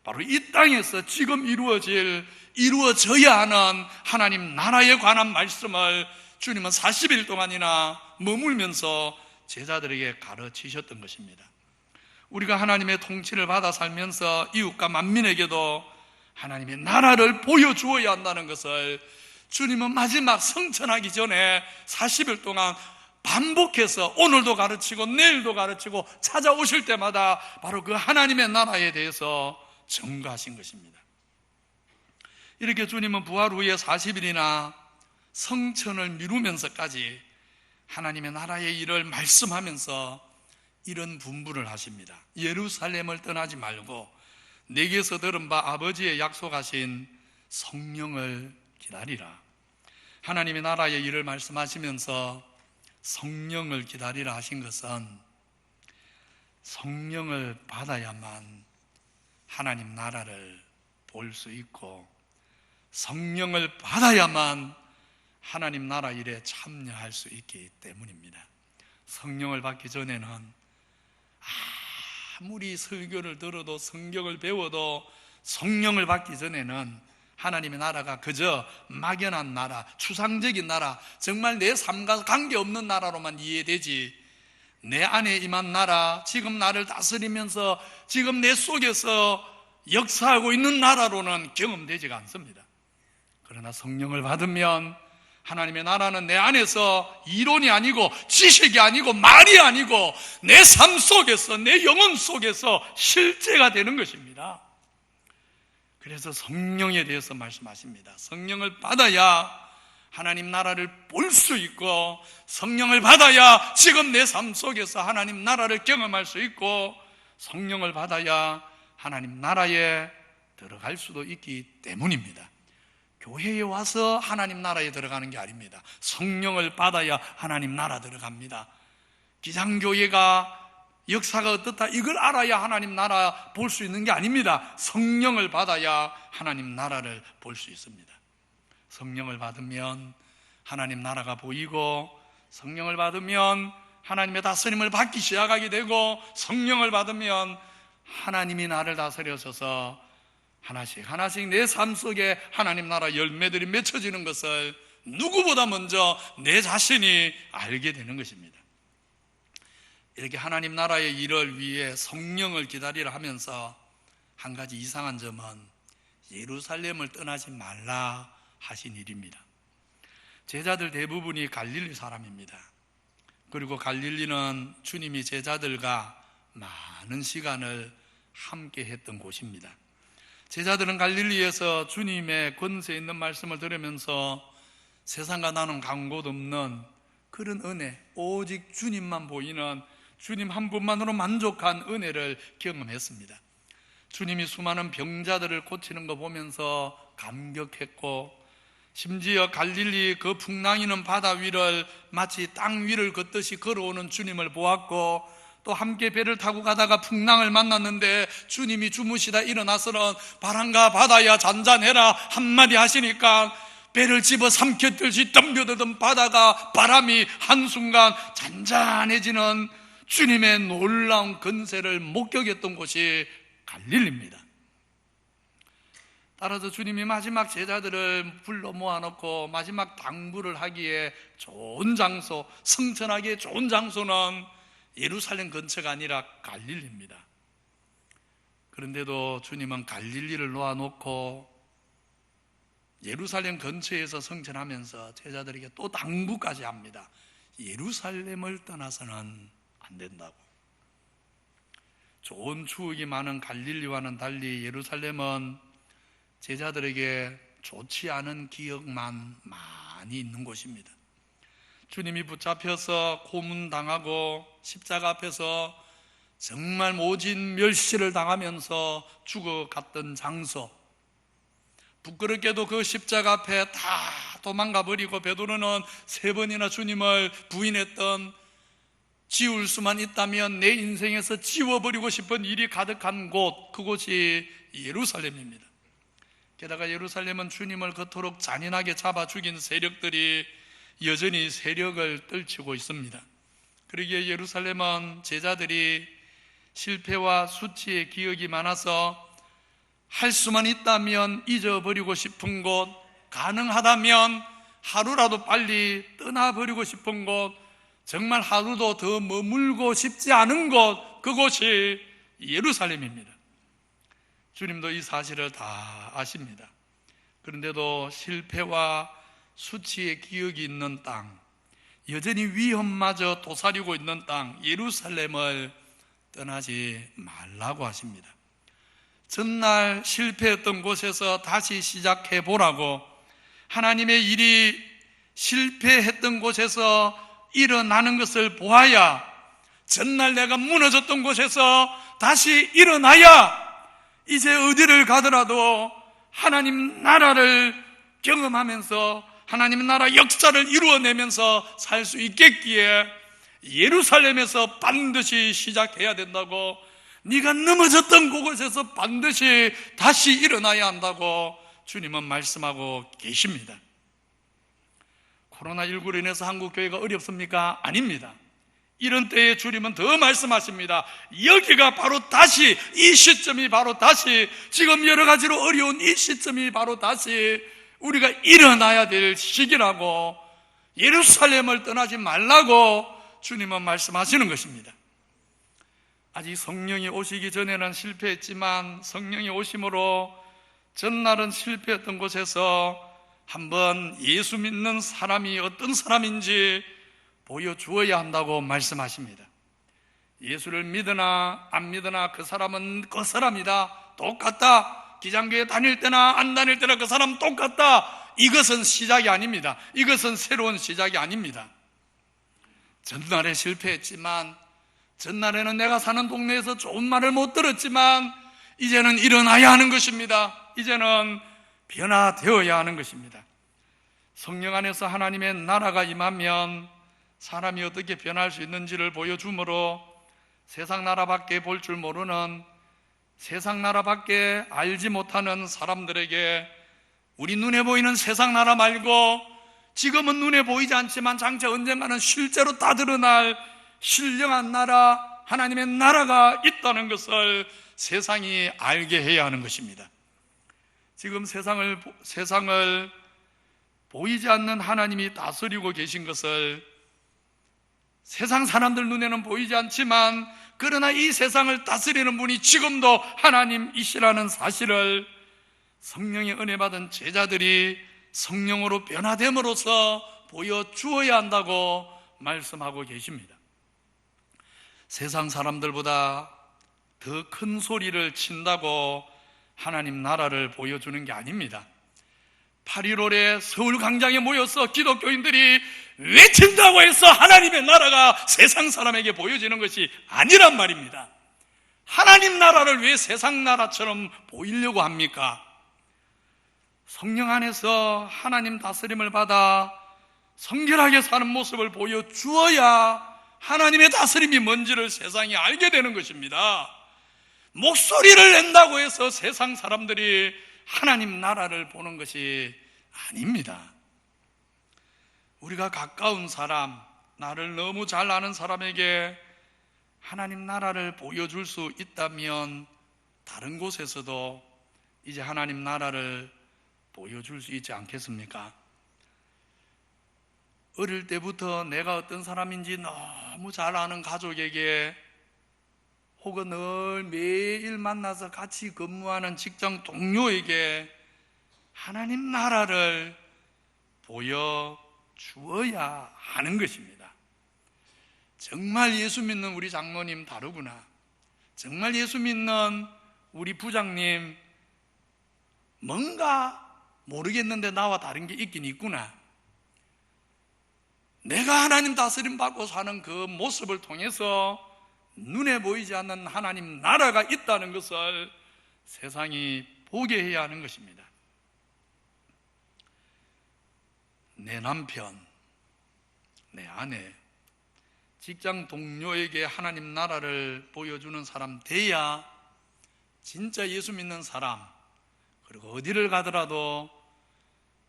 S4: 바로 이 땅에서 지금 이루어져야 하는 하나님 나라에 관한 말씀을 주님은 40일 동안이나 머물면서 제자들에게 가르치셨던 것입니다. 우리가 하나님의 통치를 받아 살면서 이웃과 만민에게도 하나님의 나라를 보여주어야 한다는 것을 주님은 마지막 성천하기 전에 40일 동안 반복해서 오늘도 가르치고 내일도 가르치고 찾아오실 때마다 바로 그 하나님의 나라에 대해서 증거하신 것입니다. 이렇게 주님은 부활 후에 40일이나 성천을 미루면서까지 하나님의 나라의 일을 말씀하면서 이런 분부를 하십니다. 예루살렘을 떠나지 말고 내게서 들은 바 아버지의 약속하신 성령을 기다리라. 하나님의 나라의 일을 말씀하시면서 성령을 기다리라 하신 것은 성령을 받아야만 하나님 나라를 볼 수 있고 성령을 받아야만 하나님 나라 일에 참여할 수 있기 때문입니다. 성령을 받기 전에는 아무리 설교를 들어도 성경을 배워도 성령을 받기 전에는 하나님의 나라가 그저 막연한 나라, 추상적인 나라, 정말 내 삶과 관계없는 나라로만 이해되지 내 안에 임한 나라, 지금 나를 다스리면서 지금 내 속에서 역사하고 있는 나라로는 경험되지가 않습니다. 그러나 성령을 받으면 하나님의 나라는 내 안에서 이론이 아니고 지식이 아니고 말이 아니고 내 삶 속에서 내 영혼 속에서 실제가 되는 것입니다. 그래서 성령에 대해서 말씀하십니다. 성령을 받아야 하나님 나라를 볼 수 있고 성령을 받아야 지금 내 삶 속에서 하나님 나라를 경험할 수 있고 성령을 받아야 하나님 나라에 들어갈 수도 있기 때문입니다. 교회에 와서 하나님 나라에 들어가는 게 아닙니다. 성령을 받아야 하나님 나라 들어갑니다. 기장교회가 역사가 어떻다 이걸 알아야 하나님 나라 볼 수 있는 게 아닙니다. 성령을 받아야 하나님 나라를 볼 수 있습니다. 성령을 받으면 하나님 나라가 보이고 성령을 받으면 하나님의 다스림을 받기 시작하게 되고 성령을 받으면 하나님이 나를 다스려서서 하나씩 내 삶 속에 하나님 나라 열매들이 맺혀지는 것을 누구보다 먼저 내 자신이 알게 되는 것입니다. 이렇게 하나님 나라의 일을 위해 성령을 기다리라 하면서 한 가지 이상한 점은 예루살렘을 떠나지 말라 하신 일입니다. 제자들 대부분이 갈릴리 사람입니다. 그리고 갈릴리는 주님이 제자들과 많은 시간을 함께 했던 곳입니다. 제자들은 갈릴리에서 주님의 권세 있는 말씀을 들으면서 세상과 나눈 간 곳 없는 그런 은혜, 오직 주님만 보이는 주님 한 분만으로 만족한 은혜를 경험했습니다. 주님이 수많은 병자들을 고치는 거 보면서 감격했고 심지어 갈릴리 그 풍랑이는 바다 위를 마치 땅 위를 걷듯이 걸어오는 주님을 보았고 또 함께 배를 타고 가다가 풍랑을 만났는데 주님이 주무시다 일어나서는 바람과 바다야 잔잔해라 한마디 하시니까 배를 집어 삼켰듯이 덤벼들던 바다가 바람이 한순간 잔잔해지는 주님의 놀라운 건세를 목격했던 곳이 갈릴리입니다. 따라서 주님이 마지막 제자들을 불러 모아놓고 마지막 당부를 하기에 좋은 장소, 성천하기에 좋은 장소는 예루살렘 근처가 아니라 갈릴리입니다. 그런데도 주님은 갈릴리를 놓아놓고 예루살렘 근처에서 성천하면서 제자들에게 또 당부까지 합니다. 예루살렘을 떠나서는 안 된다고. 좋은 추억이 많은 갈릴리와는 달리 예루살렘은 제자들에게 좋지 않은 기억만 많이 있는 곳입니다. 주님이 붙잡혀서 고문당하고 십자가 앞에서 정말 모진 멸시를 당하면서 죽어갔던 장소, 부끄럽게도 그 십자가 앞에 다 도망가 버리고 베드로는 3번이나 주님을 부인했던, 지울 수만 있다면 내 인생에서 지워버리고 싶은 일이 가득한 곳, 그곳이 예루살렘입니다. 게다가 예루살렘은 주님을 그토록 잔인하게 잡아 죽인 세력들이 여전히 세력을 떨치고 있습니다. 그러기에 예루살렘은 제자들이 실패와 수치의 기억이 많아서 할 수만 있다면 잊어버리고 싶은 곳, 가능하다면 하루라도 빨리 떠나버리고 싶은 곳, 정말 하루도 더 머물고 싶지 않은 곳, 그곳이 예루살렘입니다. 주님도 이 사실을 다 아십니다. 그런데도 실패와 수치의 기억이 있는 땅, 여전히 위험마저 도사리고 있는 땅, 예루살렘을 떠나지 말라고 하십니다. 전날 실패했던 곳에서 다시 시작해 보라고, 하나님의 일이 실패했던 곳에서 일어나는 것을 보아야, 전날 내가 무너졌던 곳에서 다시 일어나야 이제 어디를 가더라도 하나님 나라를 경험하면서 하나님 나라 역사를 이루어내면서 살 수 있겠기에 예루살렘에서 반드시 시작해야 된다고, 네가 넘어졌던 그곳에서 반드시 다시 일어나야 한다고 주님은 말씀하고 계십니다. 코로나19로 인해서 한국교회가 어렵습니까? 아닙니다. 이런 때에 주님은 더 말씀하십니다. 여기가 바로 다시, 이 시점이 바로 다시, 지금 여러 가지로 어려운 이 시점이 바로 다시 우리가 일어나야 될 시기라고, 예루살렘을 떠나지 말라고 주님은 말씀하시는 것입니다. 아직 성령이 오시기 전에는 실패했지만 성령이 오심으로 전날은 실패했던 곳에서 한번 예수 믿는 사람이 어떤 사람인지 보여주어야 한다고 말씀하십니다. 예수를 믿으나 안 믿으나 그 사람은 그 사람이다, 똑같다, 기장교회 다닐 때나 안 다닐 때나 그 사람 똑같다. 이것은 시작이 아닙니다. 이것은 새로운 시작이 아닙니다. 전날에 실패했지만, 전날에는 내가 사는 동네에서 좋은 말을 못 들었지만 이제는 일어나야 하는 것입니다. 이제는 변화되어야 하는 것입니다. 성령 안에서 하나님의 나라가 임하면 사람이 어떻게 변할 수 있는지를 보여주므로 세상 나라밖에 볼 줄 모르는, 세상 나라밖에 알지 못하는 사람들에게 우리 눈에 보이는 세상 나라 말고 지금은 눈에 보이지 않지만 장차 언젠가는 실제로 다 드러날 신령한 나라, 하나님의 나라가 있다는 것을 세상이 알게 해야 하는 것입니다. 지금 세상을 보이지 않는 하나님이 다스리고 계신 것을 세상 사람들 눈에는 보이지 않지만, 그러나 이 세상을 다스리는 분이 지금도 하나님이시라는 사실을 성령의 은혜 받은 제자들이 성령으로 변화됨으로써 보여주어야 한다고 말씀하고 계십니다. 세상 사람들보다 더 큰 소리를 친다고 하나님 나라를 보여주는 게 아닙니다. 8.15에 서울 광장에 모여서 기독교인들이 외친다고 해서 하나님의 나라가 세상 사람에게 보여지는 것이 아니란 말입니다. 하나님 나라를 왜 세상 나라처럼 보이려고 합니까? 성령 안에서 하나님 다스림을 받아 성결하게 사는 모습을 보여주어야 하나님의 다스림이 뭔지를 세상이 알게 되는 것입니다. 목소리를 낸다고 해서 세상 사람들이 하나님 나라를 보는 것이 아닙니다. 우리가 가까운 사람, 나를 너무 잘 아는 사람에게 하나님 나라를 보여줄 수 있다면 다른 곳에서도 이제 하나님 나라를 보여줄 수 있지 않겠습니까? 어릴 때부터 내가 어떤 사람인지 너무 잘 아는 가족에게, 혹은 늘 매일 만나서 같이 근무하는 직장 동료에게 하나님 나라를 보여주어야 하는 것입니다. 정말 예수 믿는 우리 장로님 다르구나, 정말 예수 믿는 우리 부장님 뭔가 모르겠는데 나와 다른 게 있긴 있구나, 내가 하나님 다스림 받고 사는 그 모습을 통해서 눈에 보이지 않는 하나님 나라가 있다는 것을 세상이 보게 해야 하는 것입니다. 내 남편, 내 아내, 직장 동료에게 하나님 나라를 보여주는 사람 돼야 진짜 예수 믿는 사람, 그리고 어디를 가더라도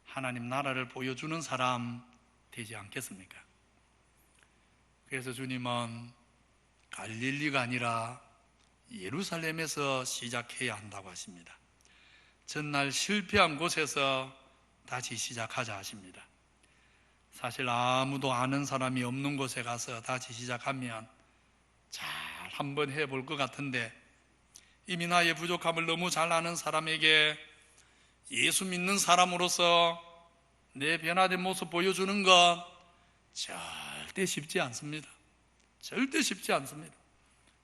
S4: 하나님 나라를 보여주는 사람 되지 않겠습니까? 그래서 주님은 갈릴리가 아니라 예루살렘에서 시작해야 한다고 하십니다. 전날 실패한 곳에서 다시 시작하자 하십니다. 사실 아무도 아는 사람이 없는 곳에 가서 다시 시작하면 잘 한번 해볼 것 같은데, 이미 나의 부족함을 너무 잘 아는 사람에게 예수 믿는 사람으로서 내 변화된 모습 보여주는 것 절대 쉽지 않습니다. 절대 쉽지 않습니다.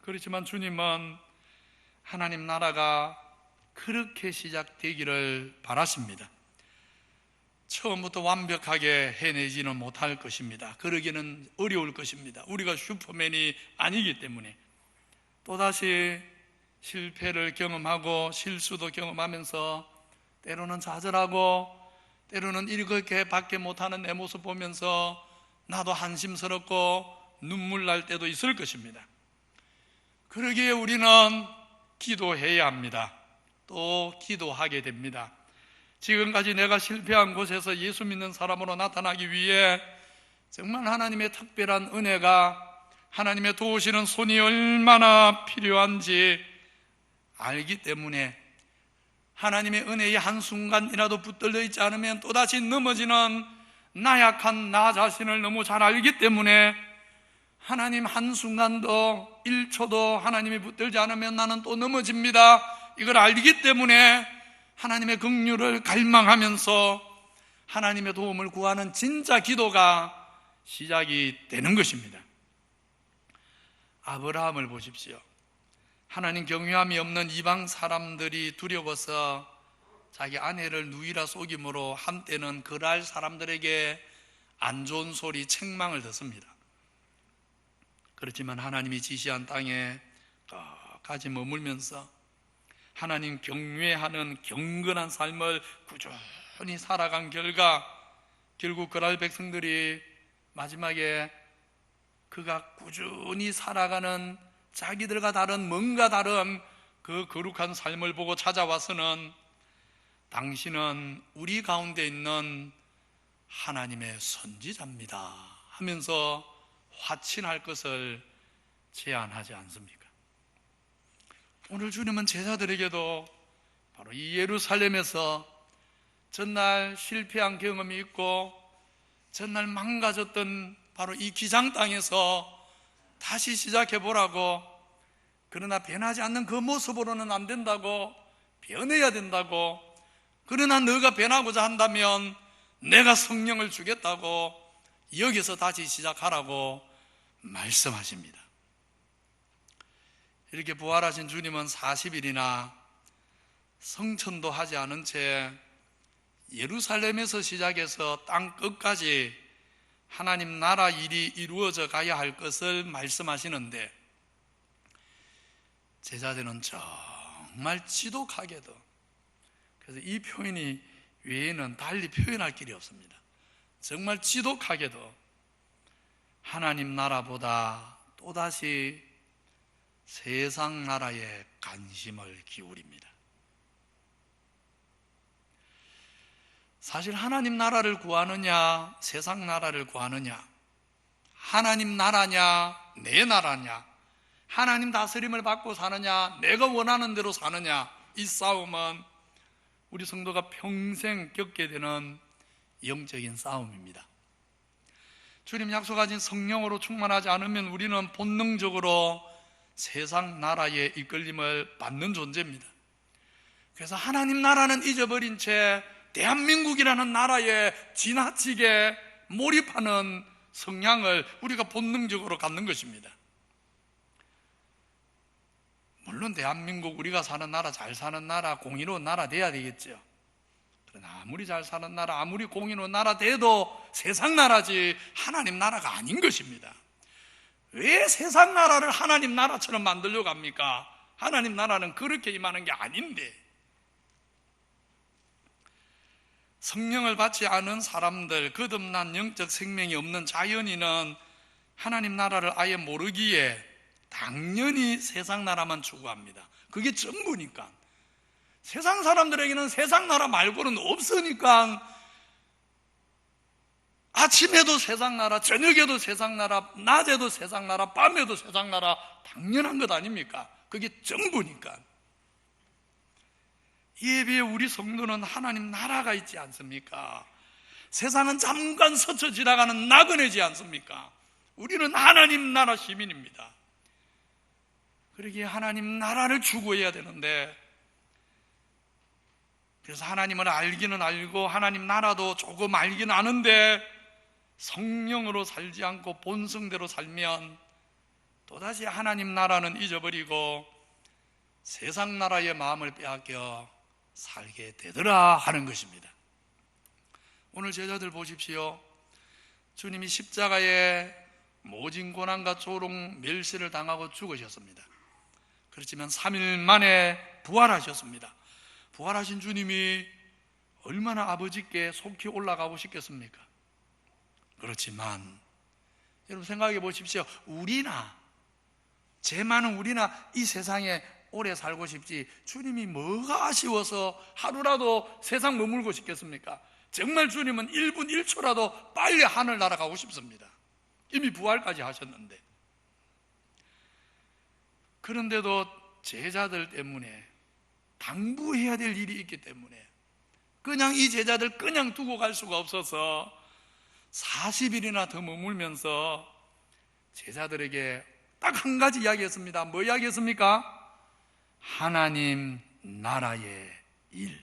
S4: 그렇지만 주님은 하나님 나라가 그렇게 시작되기를 바라십니다. 처음부터 완벽하게 해내지는 못할 것입니다. 그러기는 어려울 것입니다. 우리가 슈퍼맨이 아니기 때문에. 또다시 실패를 경험하고 실수도 경험하면서 때로는 좌절하고 때로는 이렇게 밖에 못하는 내 모습 보면서 나도 한심스럽고 눈물 날 때도 있을 것입니다. 그러기에 우리는 기도해야 합니다. 또 기도하게 됩니다. 지금까지 내가 실패한 곳에서 예수 믿는 사람으로 나타나기 위해 정말 하나님의 특별한 은혜가, 하나님의 도우시는 손이 얼마나 필요한지 알기 때문에 하나님의 은혜의 한순간이라도 붙들려 있지 않으면 또다시 넘어지는 나약한 나 자신을 너무 잘 알기 때문에 하나님 한순간도 1초도 하나님이 붙들지 않으면 나는 또 넘어집니다. 이걸 알기 때문에 하나님의 긍휼을 갈망하면서 하나님의 도움을 구하는 진짜 기도가 시작이 되는 것입니다. 아브라함을 보십시오. 하나님 경외함이 없는 이방 사람들이 두려워서 자기 아내를 누이라 속임으로 한때는 그랄 사람들에게 안 좋은 소리, 책망을 듣습니다. 그렇지만 하나님이 지시한 땅에 끝까지 머물면서 하나님 경외하는 경건한 삶을 꾸준히 살아간 결과 결국 그랄 백성들이 마지막에 그가 꾸준히 살아가는 자기들과 다른 뭔가 다른 그 거룩한 삶을 보고 찾아와서는 당신은 우리 가운데 있는 하나님의 선지자입니다 하면서 화친할 것을 제안하지 않습니까? 오늘 주님은 제자들에게도 바로 이 예루살렘에서 전날 실패한 경험이 있고 전날 망가졌던 바로 이 기장 땅에서 다시 시작해보라고, 그러나 변하지 않는 그 모습으로는 안 된다고, 변해야 된다고, 그러나 너가 변하고자 한다면 내가 성령을 주겠다고 여기서 다시 시작하라고 말씀하십니다. 이렇게 부활하신 주님은 40일이나 성천도 하지 않은 채 예루살렘에서 시작해서 땅 끝까지 하나님 나라 일이 이루어져 가야 할 것을 말씀하시는데 제자들은 정말 지독하게도, 그래서 이 표현이 외에는 달리 표현할 길이 없습니다. 정말 지독하게도 하나님 나라보다 또다시 세상 나라에 관심을 기울입니다. 사실 하나님 나라를 구하느냐 세상 나라를 구하느냐, 하나님 나라냐 내 나라냐, 하나님 다스림을 받고 사느냐 내가 원하는 대로 사느냐, 이 싸움은 우리 성도가 평생 겪게 되는 영적인 싸움입니다. 주님 약속하신 성령으로 충만하지 않으면 우리는 본능적으로 세상 나라의 이끌림을 받는 존재입니다. 그래서 하나님 나라는 잊어버린 채 대한민국이라는 나라에 지나치게 몰입하는 성향을 우리가 본능적으로 갖는 것입니다. 물론 대한민국, 우리가 사는 나라, 잘 사는 나라, 공의로운 나라 돼야 되겠죠. 그러나 아무리 잘 사는 나라, 아무리 공의로운 나라 돼도 세상 나라지 하나님 나라가 아닌 것입니다. 왜 세상 나라를 하나님 나라처럼 만들려고 합니까? 하나님 나라는 그렇게 임하는 게 아닌데. 성령을 받지 않은 사람들, 거듭난 영적 생명이 없는 자연인은 하나님 나라를 아예 모르기에 당연히 세상 나라만 추구합니다. 그게 전부니까. 세상 사람들에게는 세상 나라 말고는 없으니까 아침에도 세상 나라, 저녁에도 세상 나라, 낮에도 세상 나라, 밤에도 세상 나라, 당연한 것 아닙니까? 그게 전부니까. 이에 비해 우리 성도는 하나님 나라가 있지 않습니까? 세상은 잠깐 스쳐 지나가는 나그네지 않습니까? 우리는 하나님 나라 시민입니다. 그러기에 하나님 나라를 추구해야 되는데, 그래서 하나님을 알기는 알고 하나님 나라도 조금 알긴 아는데 성령으로 살지 않고 본성대로 살면 또다시 하나님 나라는 잊어버리고 세상 나라의 마음을 빼앗겨 살게 되더라 하는 것입니다. 오늘 제자들 보십시오. 주님이 십자가에 모진 고난과 조롱, 멸시를 당하고 죽으셨습니다. 그렇지만 3일 만에 부활하셨습니다. 부활하신 주님이 얼마나 아버지께 속히 올라가고 싶겠습니까? 그렇지만 여러분 생각해 보십시오. 죄 많은 우리나 이 세상에 오래 살고 싶지 주님이 뭐가 아쉬워서 하루라도 세상 머물고 싶겠습니까? 정말 주님은 1분 1초라도 빨리 하늘 날아가고 싶습니다. 이미 부활까지 하셨는데. 그런데도 제자들 때문에 당부해야 될 일이 있기 때문에 그냥 이 제자들 그냥 두고 갈 수가 없어서 40일이나 더 머물면서 제자들에게 딱 한 가지 이야기했습니다. 뭐 이야기했습니까? 하나님 나라의 일.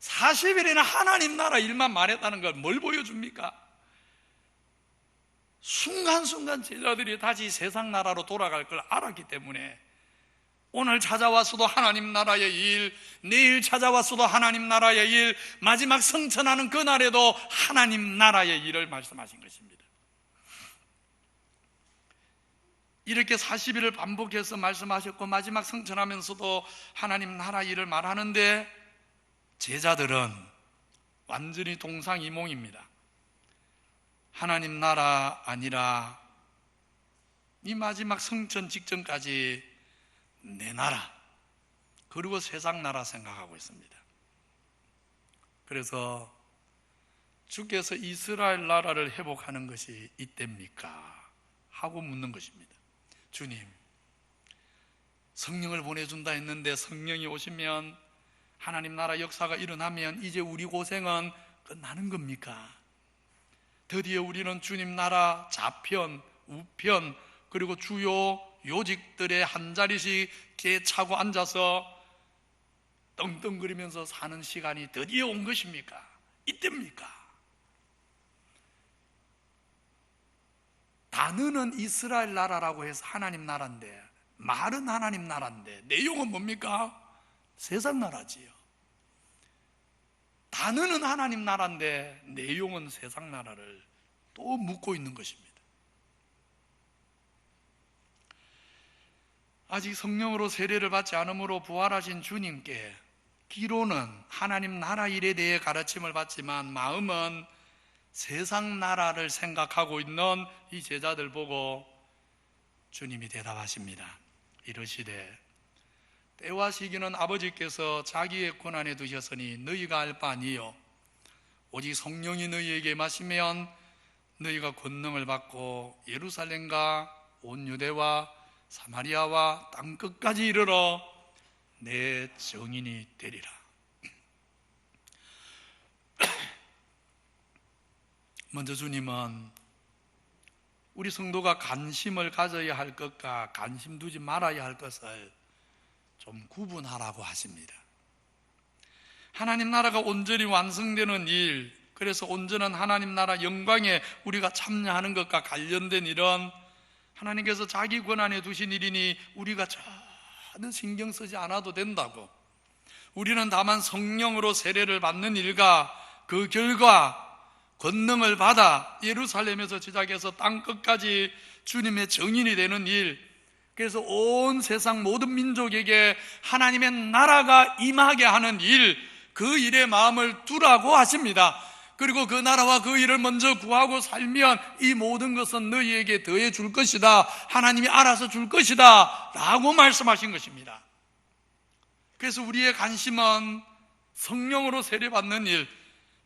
S4: 40일이나 하나님 나라 일만 말했다는 걸 뭘 보여줍니까? 순간순간 제자들이 다시 세상 나라로 돌아갈 걸 알았기 때문에 오늘 찾아왔어도 하나님 나라의 일, 내일 찾아왔어도 하나님 나라의 일, 마지막 성천하는 그날에도 하나님 나라의 일을 말씀하신 것입니다. 이렇게 40일을 반복해서 말씀하셨고 마지막 성천하면서도 하나님 나라 일을 말하는데 제자들은 완전히 동상이몽입니다. 하나님 나라 아니라 이 마지막 성천 직전까지 내 나라 그리고 세상 나라 생각하고 있습니다. 그래서 주께서 이스라엘 나라를 회복하는 것이 이때입니까? 하고 묻는 것입니다. 주님, 성령을 보내준다 했는데 성령이 오시면 하나님 나라 역사가 일어나면 이제 우리 고생은 끝나는 겁니까? 드디어 우리는 주님 나라 좌편, 우편 그리고 주요 요직들의 한 자리씩 개차고 앉아서 떵떵거리면서 사는 시간이 드디어 온 것입니까? 이때입니까? 단어는 이스라엘 나라라고 해서 하나님 나라인데 말은 하나님 나라인데 내용은 뭡니까? 세상 나라지요. 단어는 하나님 나라인데 내용은 세상 나라를 또 묻고 있는 것입니다. 아직 성령으로 세례를 받지 않으므로 부활하신 주님께 귀로는 하나님 나라 일에 대해 가르침을 받지만 마음은 세상 나라를 생각하고 있는 이 제자들 보고 주님이 대답하십니다. 이르시되 때와 시기는 아버지께서 자기의 권한에 두셨으니 너희가 알 바 아니요 오직 성령이 너희에게 마시면 너희가 권능을 받고 예루살렘과 온 유대와 사마리아와 땅끝까지 이르러 내 증인이 되리라. 먼저 주님은 우리 성도가 관심을 가져야 할 것과 관심 두지 말아야 할 것을 좀 구분하라고 하십니다. 하나님 나라가 온전히 완성되는 일, 그래서 온전한 하나님 나라 영광에 우리가 참여하는 것과 관련된 일은 하나님께서 자기 권한에 두신 일이니 우리가 전혀 신경 쓰지 않아도 된다고. 우리는 다만 성령으로 세례를 받는 일과 그 결과 권능을 받아 예루살렘에서 시작해서 땅끝까지 주님의 증인이 되는 일, 그래서 온 세상 모든 민족에게 하나님의 나라가 임하게 하는 일, 그 일에 마음을 두라고 하십니다. 그리고 그 나라와 그 일을 먼저 구하고 살면 이 모든 것은 너희에게 더해 줄 것이다, 하나님이 알아서 줄 것이다 라고 말씀하신 것입니다. 그래서 우리의 관심은 성령으로 세례받는 일,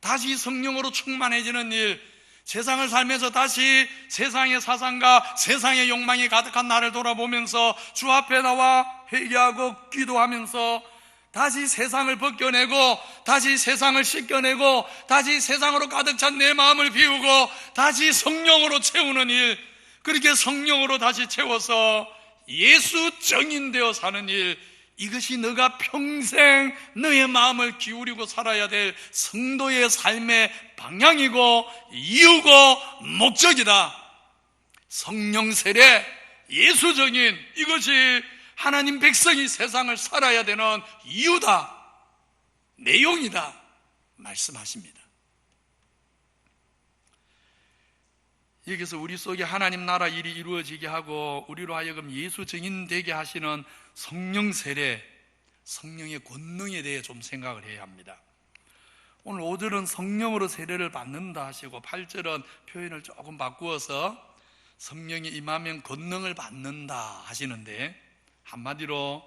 S4: 다시 성령으로 충만해지는 일, 세상을 살면서 다시 세상의 사상과 세상의 욕망이 가득한 나를 돌아보면서 주 앞에 나와 회개하고 기도하면서 다시 세상을 벗겨내고 다시 세상을 씻겨내고 다시 세상으로 가득 찬 내 마음을 비우고 다시 성령으로 채우는 일, 그렇게 성령으로 다시 채워서 예수 증인되어 사는 일, 이것이 너가 평생 너의 마음을 기울이고 살아야 될 성도의 삶의 방향이고 이유고 목적이다. 성령 세례, 예수 증인, 이것이 하나님 백성이 세상을 살아야 되는 이유다, 내용이다 말씀하십니다. 여기서 우리 속에 하나님 나라 일이 이루어지게 하고 우리로 하여금 예수 증인 되게 하시는 성령 세례, 성령의 권능에 대해 좀 생각을 해야 합니다. 오늘 5절은 성령으로 세례를 받는다 하시고 8절은 표현을 조금 바꾸어서 성령이 임하면 권능을 받는다 하시는데, 한마디로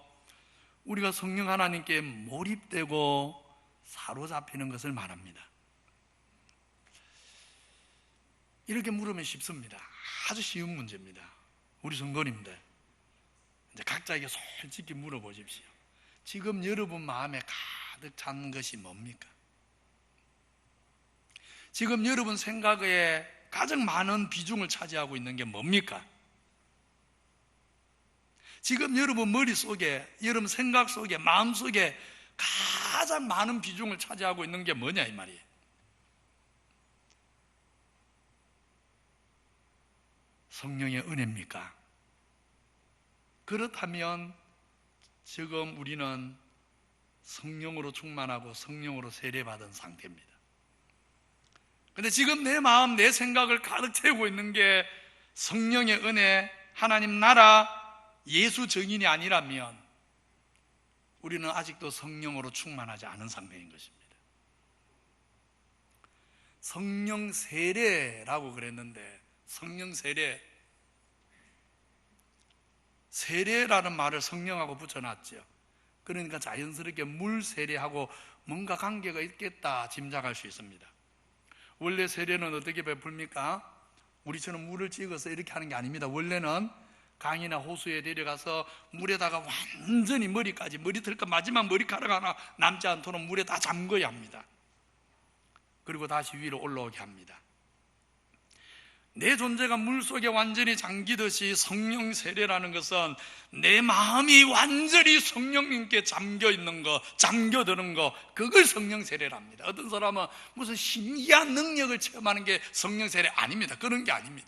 S4: 우리가 성령 하나님께 몰입되고 사로잡히는 것을 말합니다. 이렇게 물으면 쉽습니다. 아주 쉬운 문제입니다. 우리 성도님들, 이제 각자에게 솔직히 물어보십시오. 지금 여러분 마음에 가득 찬 것이 뭡니까? 지금 여러분 생각에 가장 많은 비중을 차지하고 있는 게 뭡니까? 지금 여러분 머릿속에, 여러분 생각 속에, 마음 속에 가장 많은 비중을 차지하고 있는 게 뭐냐 이 말이에요. 성령의 은혜입니까? 그렇다면 지금 우리는 성령으로 충만하고 성령으로 세례받은 상태입니다. 근데 지금 내 마음, 내 생각을 가득 채우고 있는 게 성령의 은혜, 하나님 나라, 예수 증인이 아니라면 우리는 아직도 성령으로 충만하지 않은 상태인 것입니다. 성령 세례라고 그랬는데, 성령 세례, 세례라는 말을 성령하고 붙여놨죠. 그러니까 자연스럽게 물 세례하고 뭔가 관계가 있겠다 짐작할 수 있습니다. 원래 세례는 어떻게 베풉니까? 우리처럼 물을 찍어서 이렇게 하는 게 아닙니다. 원래는 강이나 호수에 데려가서 물에다가 완전히 머리까지, 머리털끝 마지막 머리카락 하나 남지 않도록 물에 다 잠궈야 합니다. 그리고 다시 위로 올라오게 합니다. 내 존재가 물속에 완전히 잠기듯이 성령 세례라는 것은 내 마음이 완전히 성령님께 잠겨있는 거, 잠겨드는 거, 그걸 성령 세례랍니다. 어떤 사람은 무슨 신기한 능력을 체험하는 게 성령 세례 아닙니다. 그런 게 아닙니다.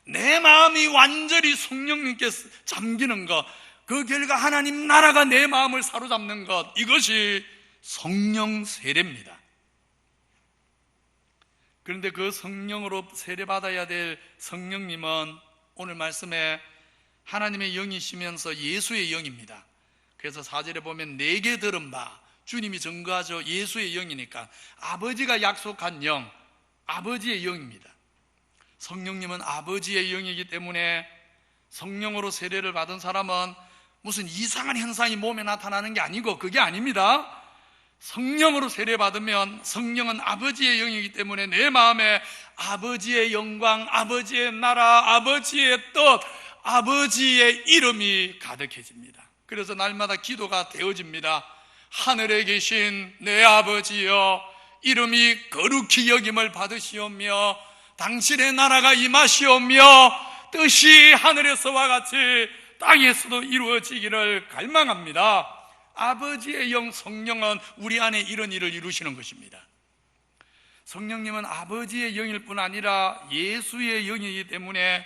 S4: 내 마음이 완전히 성령님께 잠기는 것, 그 결과 하나님 나라가 내 마음을 사로잡는 것, 이것이 성령 세례입니다. 그런데 그 성령으로 세례받아야 될 성령님은 오늘 말씀에 하나님의 영이시면서 예수의 영입니다. 그래서 4절에 보면 내게 들은 바, 주님이 증거하죠. 예수의 영이니까 아버지가 약속한 영, 아버지의 영입니다. 성령님은 아버지의 영이기 때문에 성령으로 세례를 받은 사람은 무슨 이상한 현상이 몸에 나타나는 게 아니고, 그게 아닙니다. 성령으로 세례받으면 성령은 아버지의 영이기 때문에 내 마음에 아버지의 영광, 아버지의 나라, 아버지의 뜻, 아버지의 이름이 가득해집니다. 그래서 날마다 기도가 되어집니다. 하늘에 계신 내 아버지여, 이름이 거룩히 여김을 받으시오며 당신의 나라가 임하시오며 뜻이 하늘에서와 같이 땅에서도 이루어지기를 갈망합니다. 아버지의 영 성령은 우리 안에 이런 일을 이루시는 것입니다. 성령님은 아버지의 영일 뿐 아니라 예수의 영이기 때문에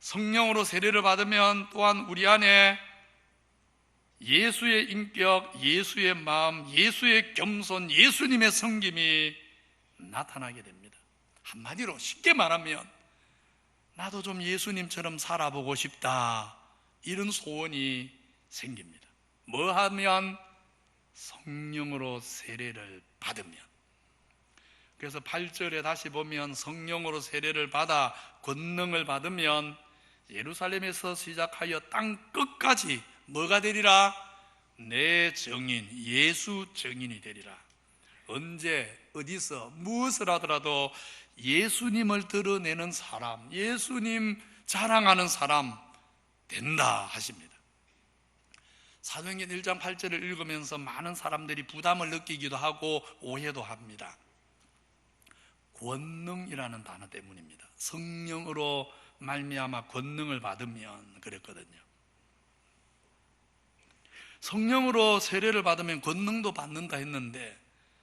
S4: 성령으로 세례를 받으면 또한 우리 안에 예수의 인격, 예수의 마음, 예수의 겸손, 예수님의 섬김이 나타나게 됩니다. 한마디로 쉽게 말하면 나도 좀 예수님처럼 살아보고 싶다, 이런 소원이 생깁니다. 뭐 하면? 성령으로 세례를 받으면. 그래서 8절에 다시 보면 성령으로 세례를 받아 권능을 받으면 예루살렘에서 시작하여 땅 끝까지 뭐가 되리라? 내 증인, 예수 증인이 되리라. 언제, 어디서, 무엇을 하더라도 예수님을 드러내는 사람, 예수님 자랑하는 사람 된다 하십니다. 사도행전 1장 8절을 읽으면서 많은 사람들이 부담을 느끼기도 하고 오해도 합니다. 권능이라는 단어 때문입니다. 성령으로 말미암아 권능을 받으면 그랬거든요. 성령으로 세례를 받으면 권능도 받는다 했는데,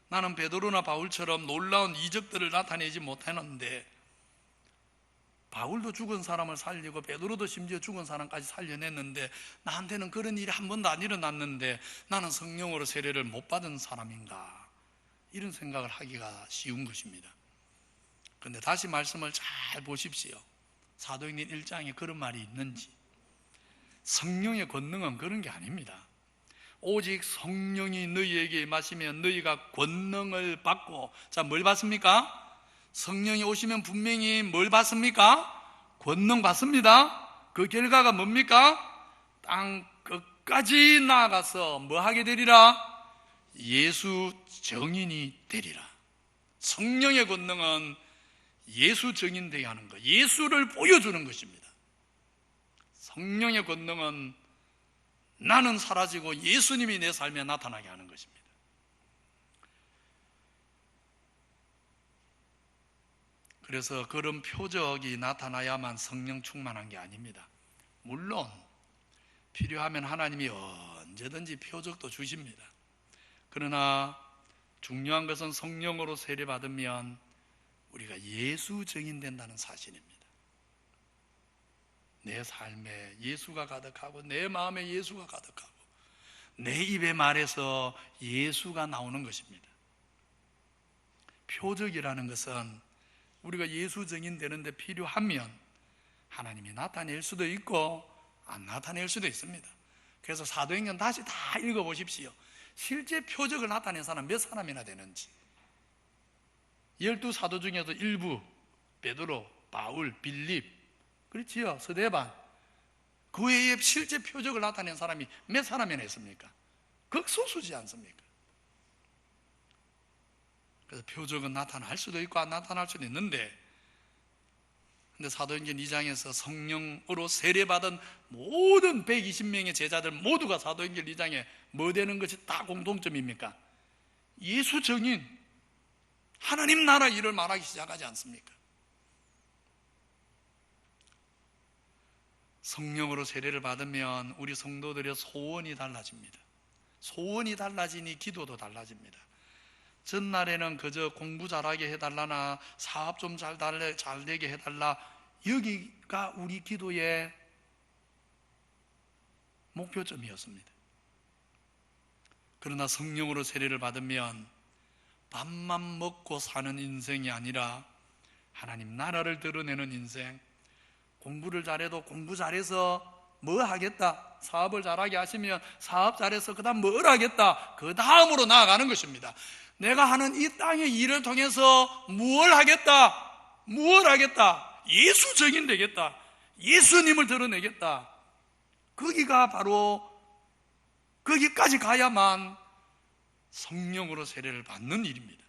S4: 나는 베드로나 바울처럼 놀라운 이적들을 나타내지 못했는데, 바울도 죽은 사람을 살리고 베드로도 심지어 죽은 사람까지 살려냈는데 나한테는 그런 일이 한 번도 안 일어났는데 나는 성령으로 세례를 못 받은 사람인가, 이런 생각을 하기가 쉬운 것입니다. 근데 다시 말씀을 잘 보십시오. 사도행전 1장에 그런 말이 있는지. 성령의 권능은 그런 게 아닙니다. 오직 성령이 너희에게 임하시면 너희가 권능을 받고, 자, 뭘 받습니까? 성령이 오시면 분명히 뭘 받습니까? 권능 받습니다. 그 결과가 뭡니까? 땅 끝까지 나아가서 뭐 하게 되리라? 예수 증인이 되리라. 성령의 권능은 예수 증인 되게 하는 것, 예수를 보여주는 것입니다. 성령의 권능은 나는 사라지고 예수님이 내 삶에 나타나게 하는 것입니다. 그래서 그런 표적이 나타나야만 성령 충만한 게 아닙니다. 물론 필요하면 하나님이 언제든지 표적도 주십니다. 그러나 중요한 것은 성령으로 세례받으면 우리가 예수 증인 된다는 사실입니다. 내 삶에 예수가 가득하고 내 마음에 예수가 가득하고 내 입의 말에서 예수가 나오는 것입니다. 표적이라는 것은 우리가 예수 증인 되는데 필요하면 하나님이 나타낼 수도 있고 안 나타낼 수도 있습니다. 그래서 사도행전 다시 다 읽어보십시오. 실제 표적을 나타낸 사람 몇 사람이나 되는지. 12사도 중에서 일부, 베드로, 바울, 빌립, 그렇지요, 스데반, 그 외에 실제 표적을 나타낸 사람이 몇 사람이나 있습니까? 극소수지 않습니까? 그래서 표적은 나타날 수도 있고 안 나타날 수도 있는데, 근데 사도행전 2장에서 성령으로 세례받은 모든 120명의 제자들 모두가 사도행전 2장에 뭐 되는 것이 다 공통점입니까? 예수 증인, 하나님 나라 일을 말하기 시작하지 않습니까? 성령으로 세례를 받으면 우리 성도들의 소원이 달라집니다. 소원이 달라지니 기도도 달라집니다. 전날에는 그저 공부 잘하게 해달라나 사업 좀 잘 되게 해달라, 여기가 우리 기도의 목표점이었습니다. 그러나 성령으로 세례를 받으면 밥만 먹고 사는 인생이 아니라 하나님 나라를 드러내는 인생, 공부를 잘해도 공부 잘해서 뭐 하겠다, 사업을 잘하게 하시면 사업 잘해서 그 다음 뭘 하겠다, 그 다음으로 나아가는 것입니다. 내가 하는 이 땅의 일을 통해서 무엇을 하겠다, 무엇을 하겠다, 예수 증인 되겠다, 예수님을 드러내겠다. 거기가 바로, 거기까지 가야만 성령으로 세례를 받는 일입니다.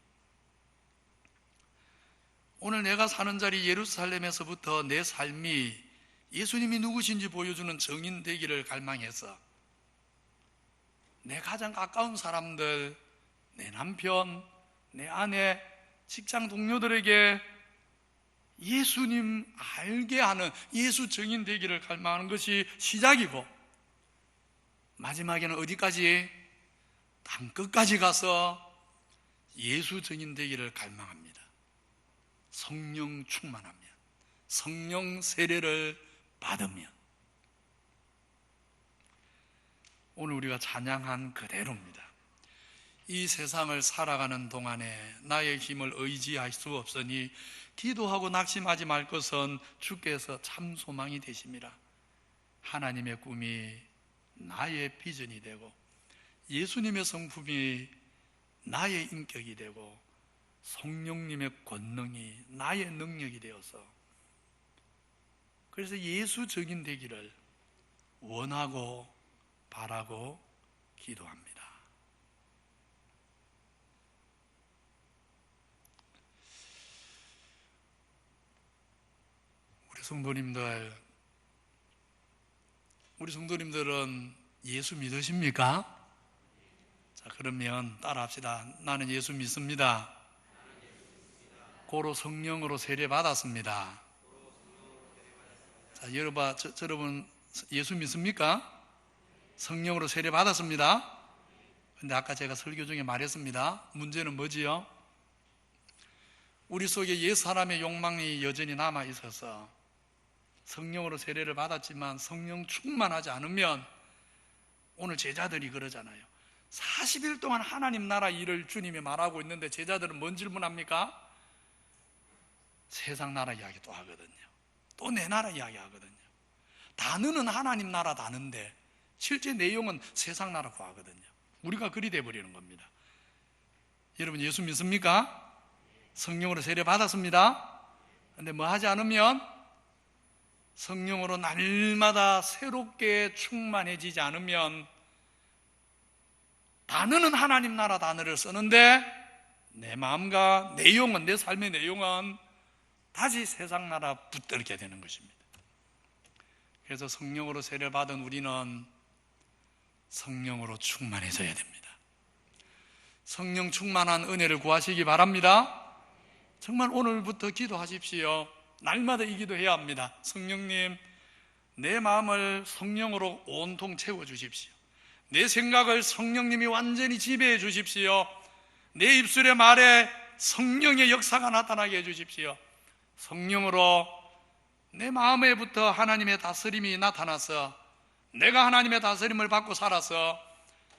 S4: 오늘 내가 사는 자리 예루살렘에서부터 내 삶이 예수님이 누구신지 보여주는 증인 되기를 갈망해서 내 가장 가까운 사람들, 내 남편, 내 아내, 직장 동료들에게 예수님 알게 하는 예수 증인 되기를 갈망하는 것이 시작이고, 마지막에는 어디까지? 땅 끝까지 가서 예수 증인 되기를 갈망합니다. 성령 충만하면, 성령 세례를 받으면. 오늘 우리가 찬양한 그대로입니다. 이 세상을 살아가는 동안에 나의 힘을 의지할 수 없으니 기도하고 낙심하지 말 것은 주께서 참 소망이 되심이라. 하나님의 꿈이 나의 비전이 되고 예수님의 성품이 나의 인격이 되고 성령님의 권능이 나의 능력이 되어서, 그래서 예수 증인 되기를 원하고 바라고 기도합니다. 우리 성도님들은 예수 믿으십니까? 자, 그러면 따라합시다. 나는 예수 믿습니다. 고로 성령으로 세례 받았습니다. 자, 여러분 예수 믿습니까? 성령으로 세례 받았습니다. 근데 아까 제가 설교 중에 말했습니다. 문제는 뭐지요? 우리 속에 옛 사람의 욕망이 여전히 남아 있어서 성령으로 세례를 받았지만 성령 충만하지 않으면, 오늘 제자들이 그러잖아요. 40일 동안 하나님 나라 일을 주님이 말하고 있는데 제자들은 뭔 질문합니까? 세상 나라 이야기 또 하거든요. 또 내 나라 이야기 하거든요. 단어는 하나님 나라 단어인데 실제 내용은 세상 나라 구하거든요. 우리가 그리 돼버리는 겁니다. 여러분 예수 믿습니까? 성령으로 세례 받았습니다. 근데 뭐 하지 않으면 성령으로 날마다 새롭게 충만해지지 않으면 단어는 하나님 나라 단어를 쓰는데 내 마음과 내용은, 내 삶의 내용은 다시 세상 나라 붙들게 되는 것입니다. 그래서 성령으로 세례를 받은 우리는 성령으로 충만해져야 됩니다. 성령 충만한 은혜를 구하시기 바랍니다. 정말 오늘부터 기도하십시오. 날마다 이 기도해야 합니다. 성령님, 내 마음을 성령으로 온통 채워주십시오. 내 생각을 성령님이 완전히 지배해 주십시오. 내 입술의 말에 성령의 역사가 나타나게 해주십시오. 성령으로 내 마음에부터 하나님의 다스림이 나타나서 내가 하나님의 다스림을 받고 살아서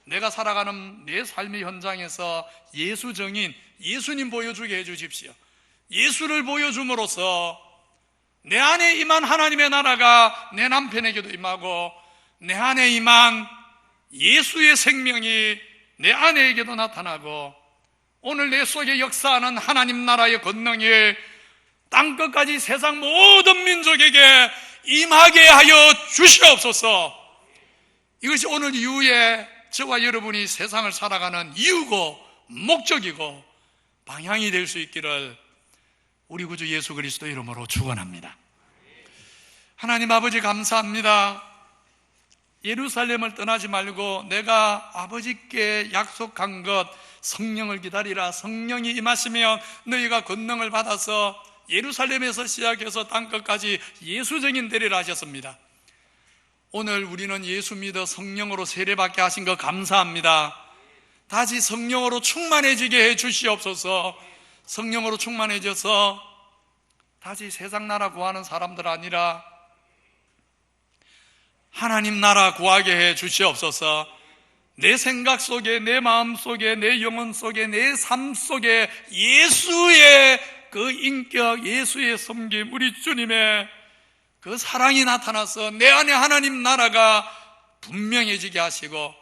S4: 내가 살아가는 내 삶의 현장에서 예수 정인, 예수님 보여주게 해주십시오. 예수를 보여줌으로써 내 안에 임한 하나님의 나라가 내 남편에게도 임하고 내 안에 임한 예수의 생명이 내 아내에게도 나타나고 오늘 내 속에 역사하는 하나님 나라의 권능이 땅끝까지 세상 모든 민족에게 임하게 하여 주시옵소서. 이것이 오늘 이후에 저와 여러분이 세상을 살아가는 이유고 목적이고 방향이 될 수 있기를 우리 구주 예수 그리스도 이름으로 축원합니다. 하나님 아버지 감사합니다. 예루살렘을 떠나지 말고 내가 아버지께 약속한 것 성령을 기다리라. 성령이 임하시면 너희가 권능을 받아서 예루살렘에서 시작해서 땅끝까지 예수적인 되리라 하셨습니다. 오늘 우리는 예수 믿어 성령으로 세례받게 하신 것 감사합니다. 다시 성령으로 충만해지게 해 주시옵소서. 성령으로 충만해져서 다시 세상 나라 구하는 사람들 아니라 하나님 나라 구하게 해 주시옵소서. 내 생각 속에, 내 마음 속에, 내 영혼 속에, 내 삶 속에 예수의 그 인격, 예수의 섬김, 우리 주님의 그 사랑이 나타나서 내 안에 하나님 나라가 분명해지게 하시고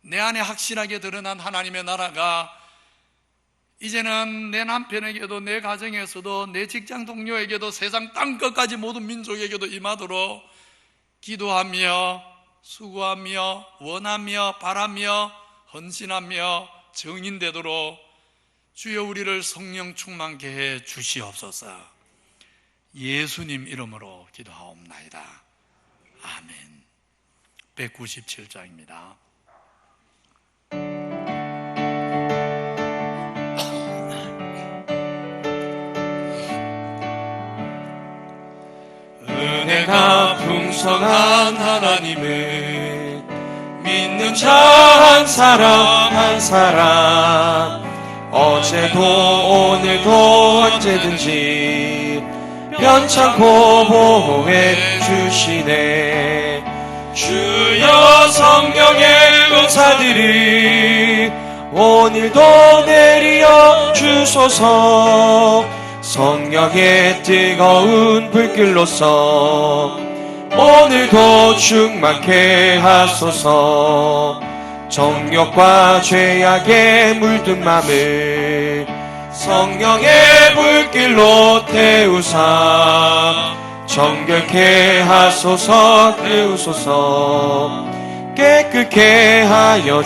S4: 내 안에 확실하게 드러난 하나님의 나라가 이제는 내 남편에게도 내 가정에서도 내 직장 동료에게도 세상 땅끝까지 모든 민족에게도 임하도록 기도하며 수고하며 원하며 바라며 헌신하며 정인되도록 주여 우리를 성령 충만케 해 주시옵소서. 예수님 이름으로 기도하옵나이다. 아멘. 197장입니다.
S1: 은혜가 풍성한 하나님을 믿는 자 한 사람 한 사람 어제도 오늘도 언제든지 변찮고 보호해 주시네. 주여 성령의 은사들이 오늘도 내리어 주소서. 성령의 뜨거운 불길로서 오늘도 충만케 하소서. 정욕과 죄악에 물든 맘을 성령의 불길로 태우사 정결케 하소서. 태우소서. 깨끗게 하여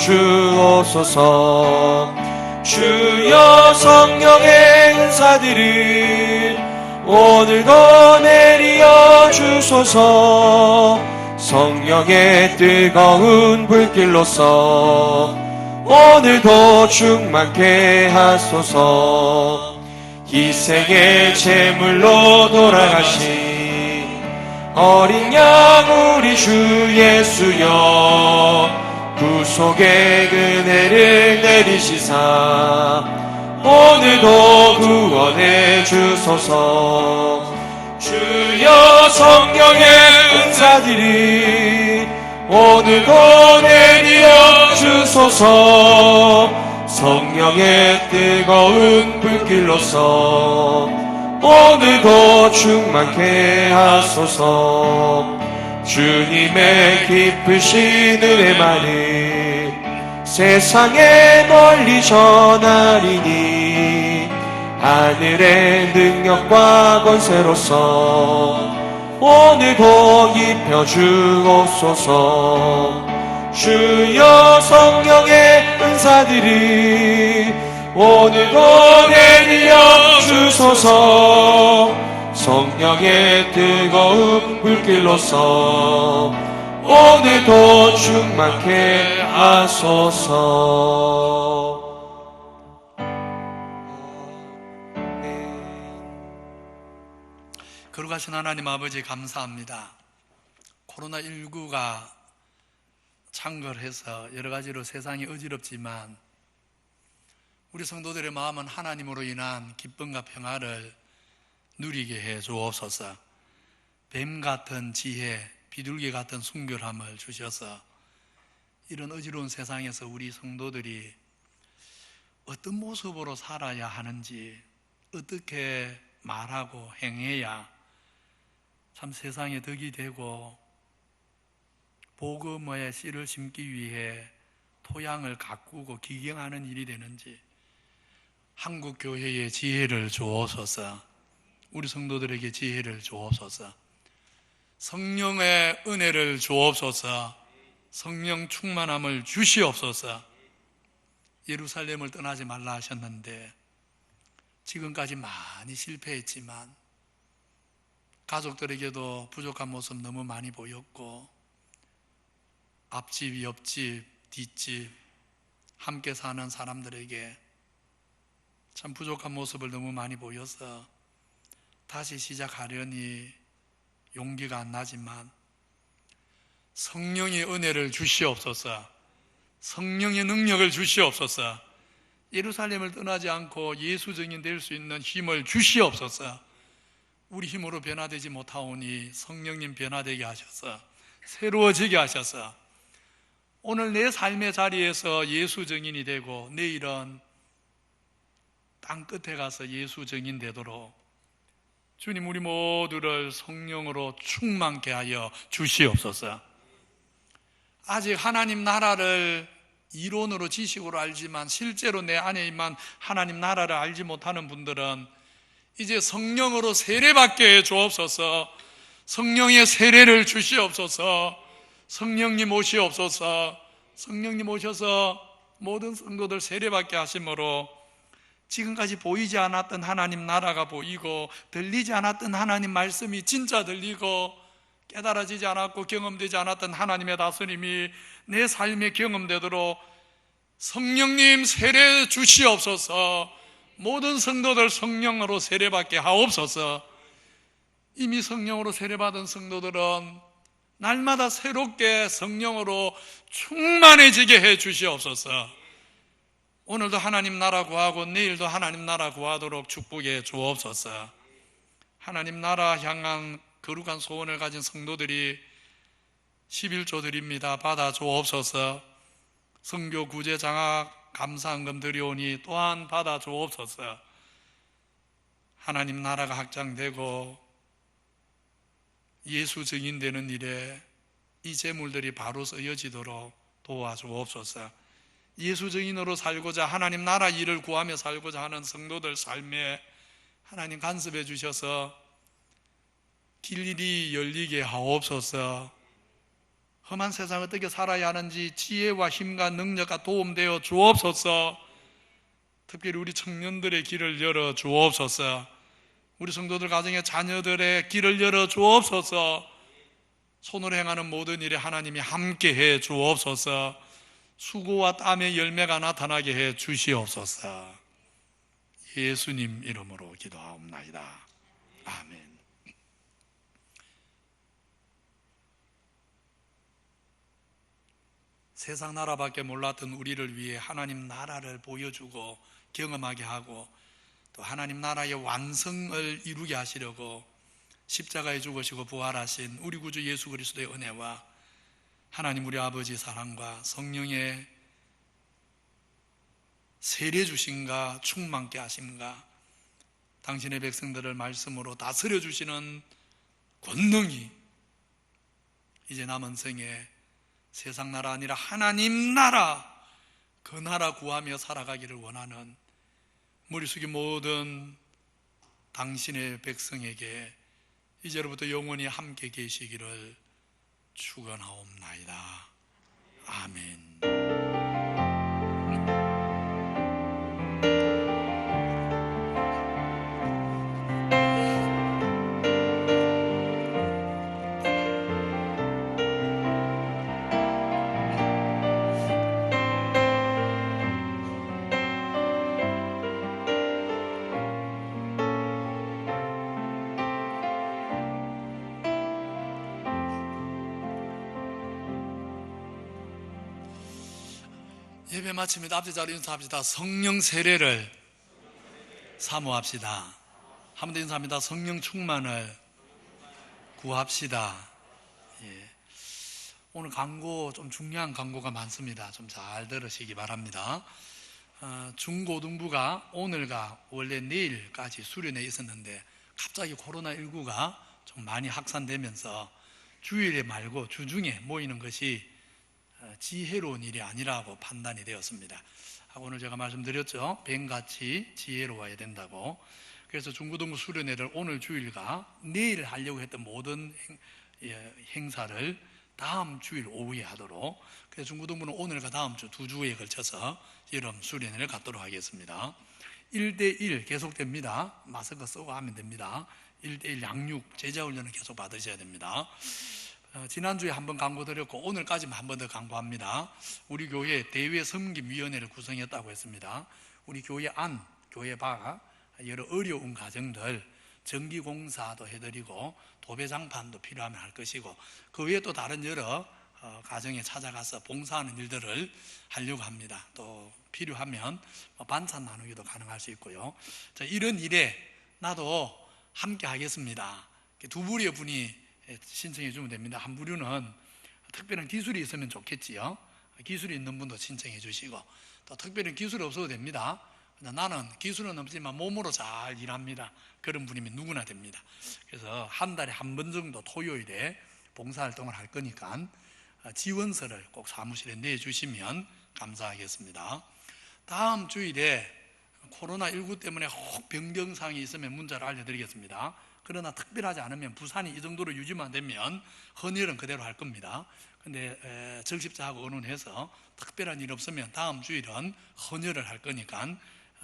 S1: 주옵소서. 주여 성령의 은사들을 오늘도 내리어 주소서. 성령의 뜨거운 불길로서 오늘도 충만케 하소서. 희생의 제물로 돌아가신 어린 양 우리 주 예수여 구속의 은혜를 내리시사 오늘도 구원해 주소서. 주여 성령의 은사들이 오늘도 내리어 주소서. 성령의 뜨거운 불길로서 오늘도 충만케 하소서. 주님의 기쁘신 은혜만을 세상에 널리 전하리니 하늘의 능력과 권세로서 오늘도 입혀주옵소서. 주여 성령의 은사들이 오늘도 내려 주소서. 성령의 뜨거운 불길로서 오늘도 충만케 하소서.
S4: 거룩하신 하나님 아버지 감사합니다. 코로나19가 창궐해서 여러 가지로 세상이 어지럽지만 우리 성도들의 마음은 하나님으로 인한 기쁨과 평화를 누리게 해 주옵소서. 뱀 같은 지혜, 비둘기 같은 순결함을 주셔서 이런 어지러운 세상에서 우리 성도들이 어떤 모습으로 살아야 하는지, 어떻게 말하고 행해야 참 세상에 덕이 되고 복음의 씨를 심기 위해 토양을 가꾸고 기경하는 일이 되는지 한국 교회의 지혜를 주옵소서. 우리 성도들에게 지혜를 주옵소서. 성령의 은혜를 주옵소서. 성령 충만함을 주시옵소서. 예루살렘을 떠나지 말라 하셨는데 지금까지 많이 실패했지만 가족들에게도 부족한 모습 너무 많이 보였고 앞집, 옆집, 뒷집 함께 사는 사람들에게 참 부족한 모습을 너무 많이 보여서 다시 시작하려니 용기가 안 나지만 성령의 은혜를 주시옵소서. 성령의 능력을 주시옵소서. 예루살렘을 떠나지 않고 예수 증인 될 수 있는 힘을 주시옵소서. 우리 힘으로 변화되지 못하오니 성령님 변화되게 하셔서 새로워지게 하셔서 오늘 내 삶의 자리에서 예수 증인이 되고 내일은 땅 끝에 가서 예수 증인 되도록 주님 우리 모두를 성령으로 충만케 하여 주시옵소서. 아직 하나님 나라를 이론으로 지식으로 알지만 실제로 내 안에 임한 하나님 나라를 알지 못하는 분들은 이제 성령으로 세례받게 해 주옵소서. 성령의 세례를 주시옵소서. 성령님 오시옵소서. 성령님 오셔서 모든 성도들 세례받게 하심으로 지금까지 보이지 않았던 하나님 나라가 보이고 들리지 않았던 하나님 말씀이 진짜 들리고 깨달아지지 않았고 경험되지 않았던 하나님의 다스림이 내 삶에 경험되도록 성령님 세례 주시옵소서. 모든 성도들 성령으로 세례받게 하옵소서. 이미 성령으로 세례받은 성도들은 날마다 새롭게 성령으로 충만해지게 해 주시옵소서. 오늘도 하나님 나라 구하고 내일도 하나님 나라 구하도록 축복해 주옵소서. 하나님 나라 향한 거룩한 소원을 가진 성도들이 11조 드립니다. 받아 주옵소서. 선교 구제 장학 감사헌금 드리오니 또한 받아 주옵소서. 하나님 나라가 확장되고 예수 증인되는 일에 이 재물들이 바로 쓰여지도록 도와주옵소서. 예수 증인으로 살고자 하나님 나라 일을 구하며 살고자 하는 성도들 삶에 하나님 간섭해 주셔서 길이 열리게 하옵소서. 험한 세상 어떻게 살아야 하는지 지혜와 힘과 능력과 도움되어 주옵소서. 특별히 우리 청년들의 길을 열어 주옵소서. 우리 성도들 가정의 자녀들의 길을 열어 주옵소서. 손으로 행하는 모든 일에 하나님이 함께해 주옵소서. 수고와 땀의 열매가 나타나게 해 주시옵소서. 예수님 이름으로 기도하옵나이다. 아멘. 세상 나라밖에 몰랐던 우리를 위해 하나님 나라를 보여주고 경험하게 하고 또 하나님 나라의 완성을 이루게 하시려고 십자가에 죽으시고 부활하신 우리 구주 예수 그리스도의 은혜와 하나님 우리 아버지 사랑과 성령의 세례 주심과 충만케 하심과 당신의 백성들을 말씀으로 다스려 주시는 권능이 이제 남은 생에 세상 나라 아니라 하나님 나라, 그 나라 구하며 살아가기를 원하는 머리 숙인 모든 당신의 백성에게 이제로부터 영원히 함께 계시기를 축원하옵나이다. 아멘. 예배 마칩니다. 앞에 자리 인사합시다. 성령 세례를 사모합시다. 한 번 더 인사합니다. 성령 충만을 구합시다. 예. 오늘 광고, 좀 중요한 광고가 많습니다. 좀 잘 들으시기 바랍니다. 중고등부가 오늘과 원래 내일까지 수련회 있었는데 갑자기 코로나19가 좀 많이 확산되면서 주일에 말고 주중에 모이는 것이 지혜로운 일이 아니라고 판단이 되었습니다. 오늘 제가 말씀드렸죠. 뱀같이 지혜로워야 된다고. 그래서 중고등부 수련회를 오늘 주일과 내일 하려고 했던 모든 행사를 다음 주일 오후에 하도록, 그래서 중고등부는 오늘과 다음 주 2주에 걸쳐서 여름 수련회를 갖도록 하겠습니다. 1대1 계속됩니다. 마스크 쓰고 하면 됩니다. 1대1 양육 제자훈련을 계속 받으셔야 됩니다. 지난주에 한번 광고 드렸고 오늘까지만 한 번 더 광고합니다. 우리 교회 대외 섬김위원회를 구성했다고 했습니다. 우리 교회 안, 교회 밖 여러 어려운 가정들 전기공사도 해드리고 도배장판도 필요하면 할 것이고, 그 외에 또 다른 여러 가정에 찾아가서 봉사하는 일들을 하려고 합니다. 또 필요하면 반찬 나누기도 가능할 수 있고요. 자, 이런 일에 나도 함께 하겠습니다. 두 부류의 분이 신청해 주면 됩니다. 한 부류는 특별한 기술이 있으면 좋겠지요. 기술이 있는 분도 신청해 주시고, 또 특별한 기술이 없어도 됩니다. 나는 기술은 없지만 몸으로 잘 일합니다. 그런 분이면 누구나 됩니다. 그래서 한 달에 한 번 정도 토요일에 봉사활동을 할 거니까 지원서를 꼭 사무실에 내주시면 감사하겠습니다. 다음 주일에 코로나19 때문에 혹 변경사항이 있으면 문자를 알려드리겠습니다. 그러나 특별하지 않으면 부산이 이 정도로 유지만 되면 헌혈은 그대로 할 겁니다. 근데 적십자하고 의논해서 특별한 일 없으면 다음 주일은 헌혈을 할 거니까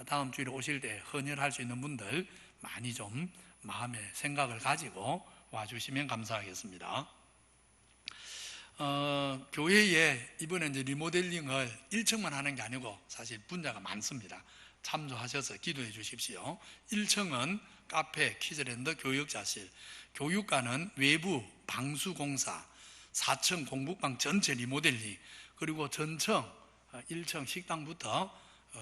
S4: 다음 주일에 오실 때 헌혈할 수 있는 분들 많이 좀 마음의 생각을 가지고 와주시면 감사하겠습니다. 교회에 이번에 이제 리모델링을 1층만 하는 게 아니고 사실 분야가 많습니다. 참조하셔서 기도해 주십시오. 1층은 카페, 키즈랜드, 교육자실, 교육과는 외부 방수공사, 4층 공부방 전체 리모델링, 그리고 전층 1층 식당부터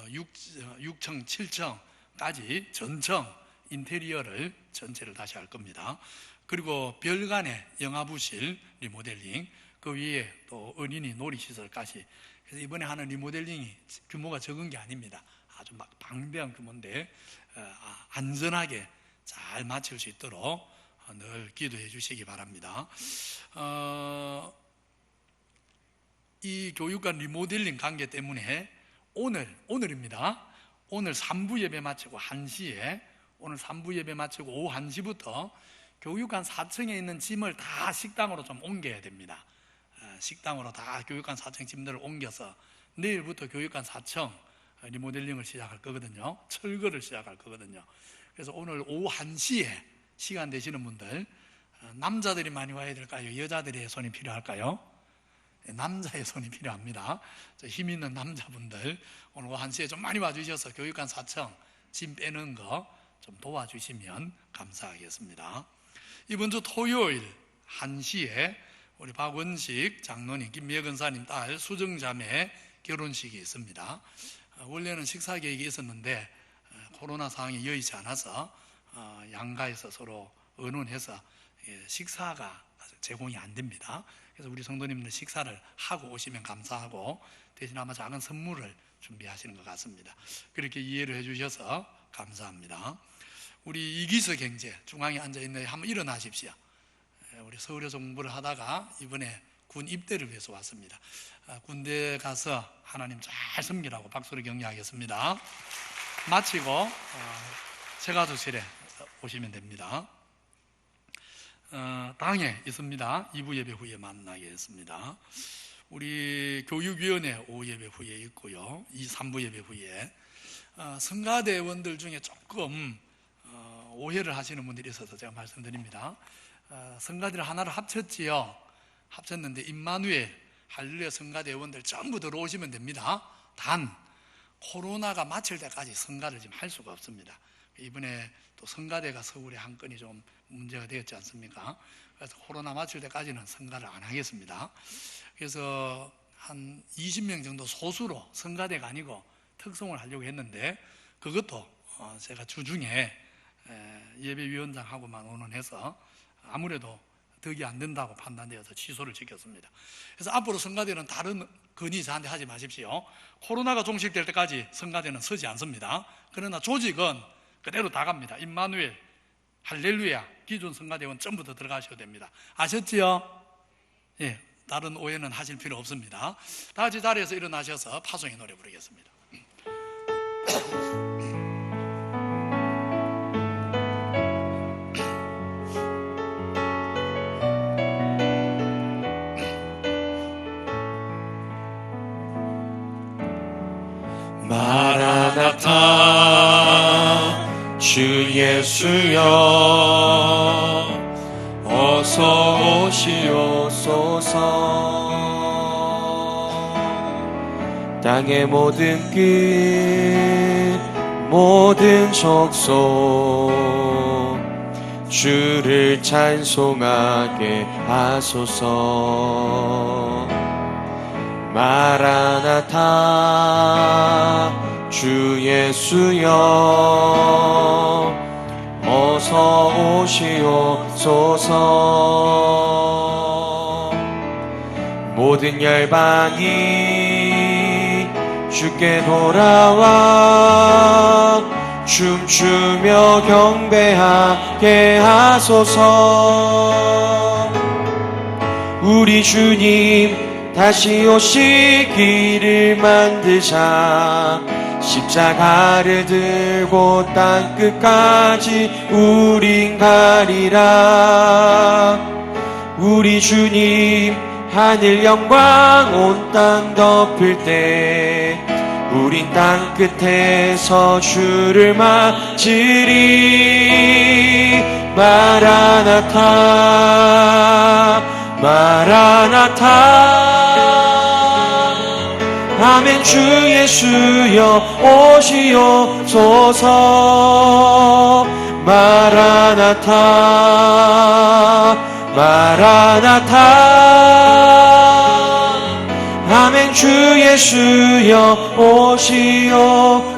S4: 6층, 7층까지 전층 인테리어를 전체를 다시 할 겁니다. 그리고 별관의 영화부실 리모델링, 그 위에 또 어린이 놀이시설까지. 그래서 이번에 하는 리모델링이 규모가 적은 게 아닙니다. 아주 막 방대한 규모인데 안전하게 잘 마칠 수 있도록 늘 기도해 주시기 바랍니다. 이 교육관 리모델링 관계 때문에 오늘입니다. 오늘 3부 예배 마치고 1시에, 오늘 3부 예배 마치고 오후 1시부터 교육관 4층에 있는 짐을 다 식당으로 좀 옮겨야 됩니다. 식당으로 다 교육관 4층 짐들을 옮겨서 내일부터 교육관 4층 리모델링을 시작할 거거든요. 철거를 시작할 거거든요. 그래서 오늘 오후 1시에 시간 되시는 분들, 남자들이 많이 와야 될까요? 여자들의 손이 필요할까요? 남자의 손이 필요합니다. 힘 있는 남자분들 오늘 오후 1시에 좀 많이 와주셔서 교육관 4층 짐 빼는 거 좀 도와주시면 감사하겠습니다. 이번 주 토요일 1시에 우리 박원식 장로님, 김미애 권사님 딸 수정자매 결혼식이 있습니다. 원래는 식사 계획이 있었는데 코로나 상황이 여의치 않아서 양가에서 서로 의논해서 식사가 제공이 안 됩니다. 그래서 우리 성도님들 식사를 하고 오시면 감사하고, 대신 아마 작은 선물을 준비하시는 것 같습니다. 그렇게 이해를 해주셔서 감사합니다. 우리 이기서 경제 중앙에 앉아있는 한번 일어나십시오. 우리 서울에서 공부를 하다가 이번에 군 입대를 위해서 왔습니다. 군대 가서 하나님 잘 섬기라고 박수를 격려하겠습니다. 마치고 세가족실에 오시면 됩니다. 당에 있습니다. 2부 예배 후에 만나겠습니다. 우리 교육위원회 오후 예배 후에 있고요. 3부 예배 후에 성가대원들 중에 조금 오해를 하시는 분들이 있어서 제가 말씀드립니다. 성가대를 하나로 합쳤지요. 합쳤는데 임마누엘 할렐루야 성가대원들 전부 들어오시면 됩니다. 단 코로나가 마칠 때까지 성가를 지금 할 수가 없습니다. 이번에 또 성가대가 서울에 한 건이 좀 문제가 되었지 않습니까? 그래서 코로나 마칠 때까지는 성가를 안 하겠습니다. 그래서 한 20명 정도 소수로 성가대가 아니고 특송을 하려고 했는데 그것도 제가 주중에 예배위원장하고만 의논해서 아무래도 덕이 안 된다고 판단되어서 취소를 시켰습니다. 그래서 앞으로 성가대는 다른 건의 저한테 하지 마십시오. 코로나가 종식될 때까지 성가대는 서지 않습니다. 그러나 조직은 그대로 다 갑니다. 임마누엘, 할렐루야, 기존 성가대원 전부 다 들어가셔도 됩니다. 아셨지요? 예, 다른 오해는 하실 필요 없습니다. 다 같이 자리에서 일어나셔서 파송의 노래 부르겠습니다.
S1: 마라나타 주 예수여 어서 오시옵소서. 땅의 모든 끝 모든 족속 주를 찬송하게 하소서. 마라나타 주 예수여 어서 오시옵소서. 모든 열방이 주께 돌아와 춤추며 경배하게 하소서. 우리 주님 다시 오시기를 만드자 십자가를 들고 땅끝까지 우린 가리라. 우리 주님 하늘 영광 온 땅 덮을 때 우린 땅끝에서 주를 맞으리. 마라나타 마라나타 아멘. 주 예수여 오시옵소서. 마라나타 마라나타 아멘. 주 예수여 오시옵소서.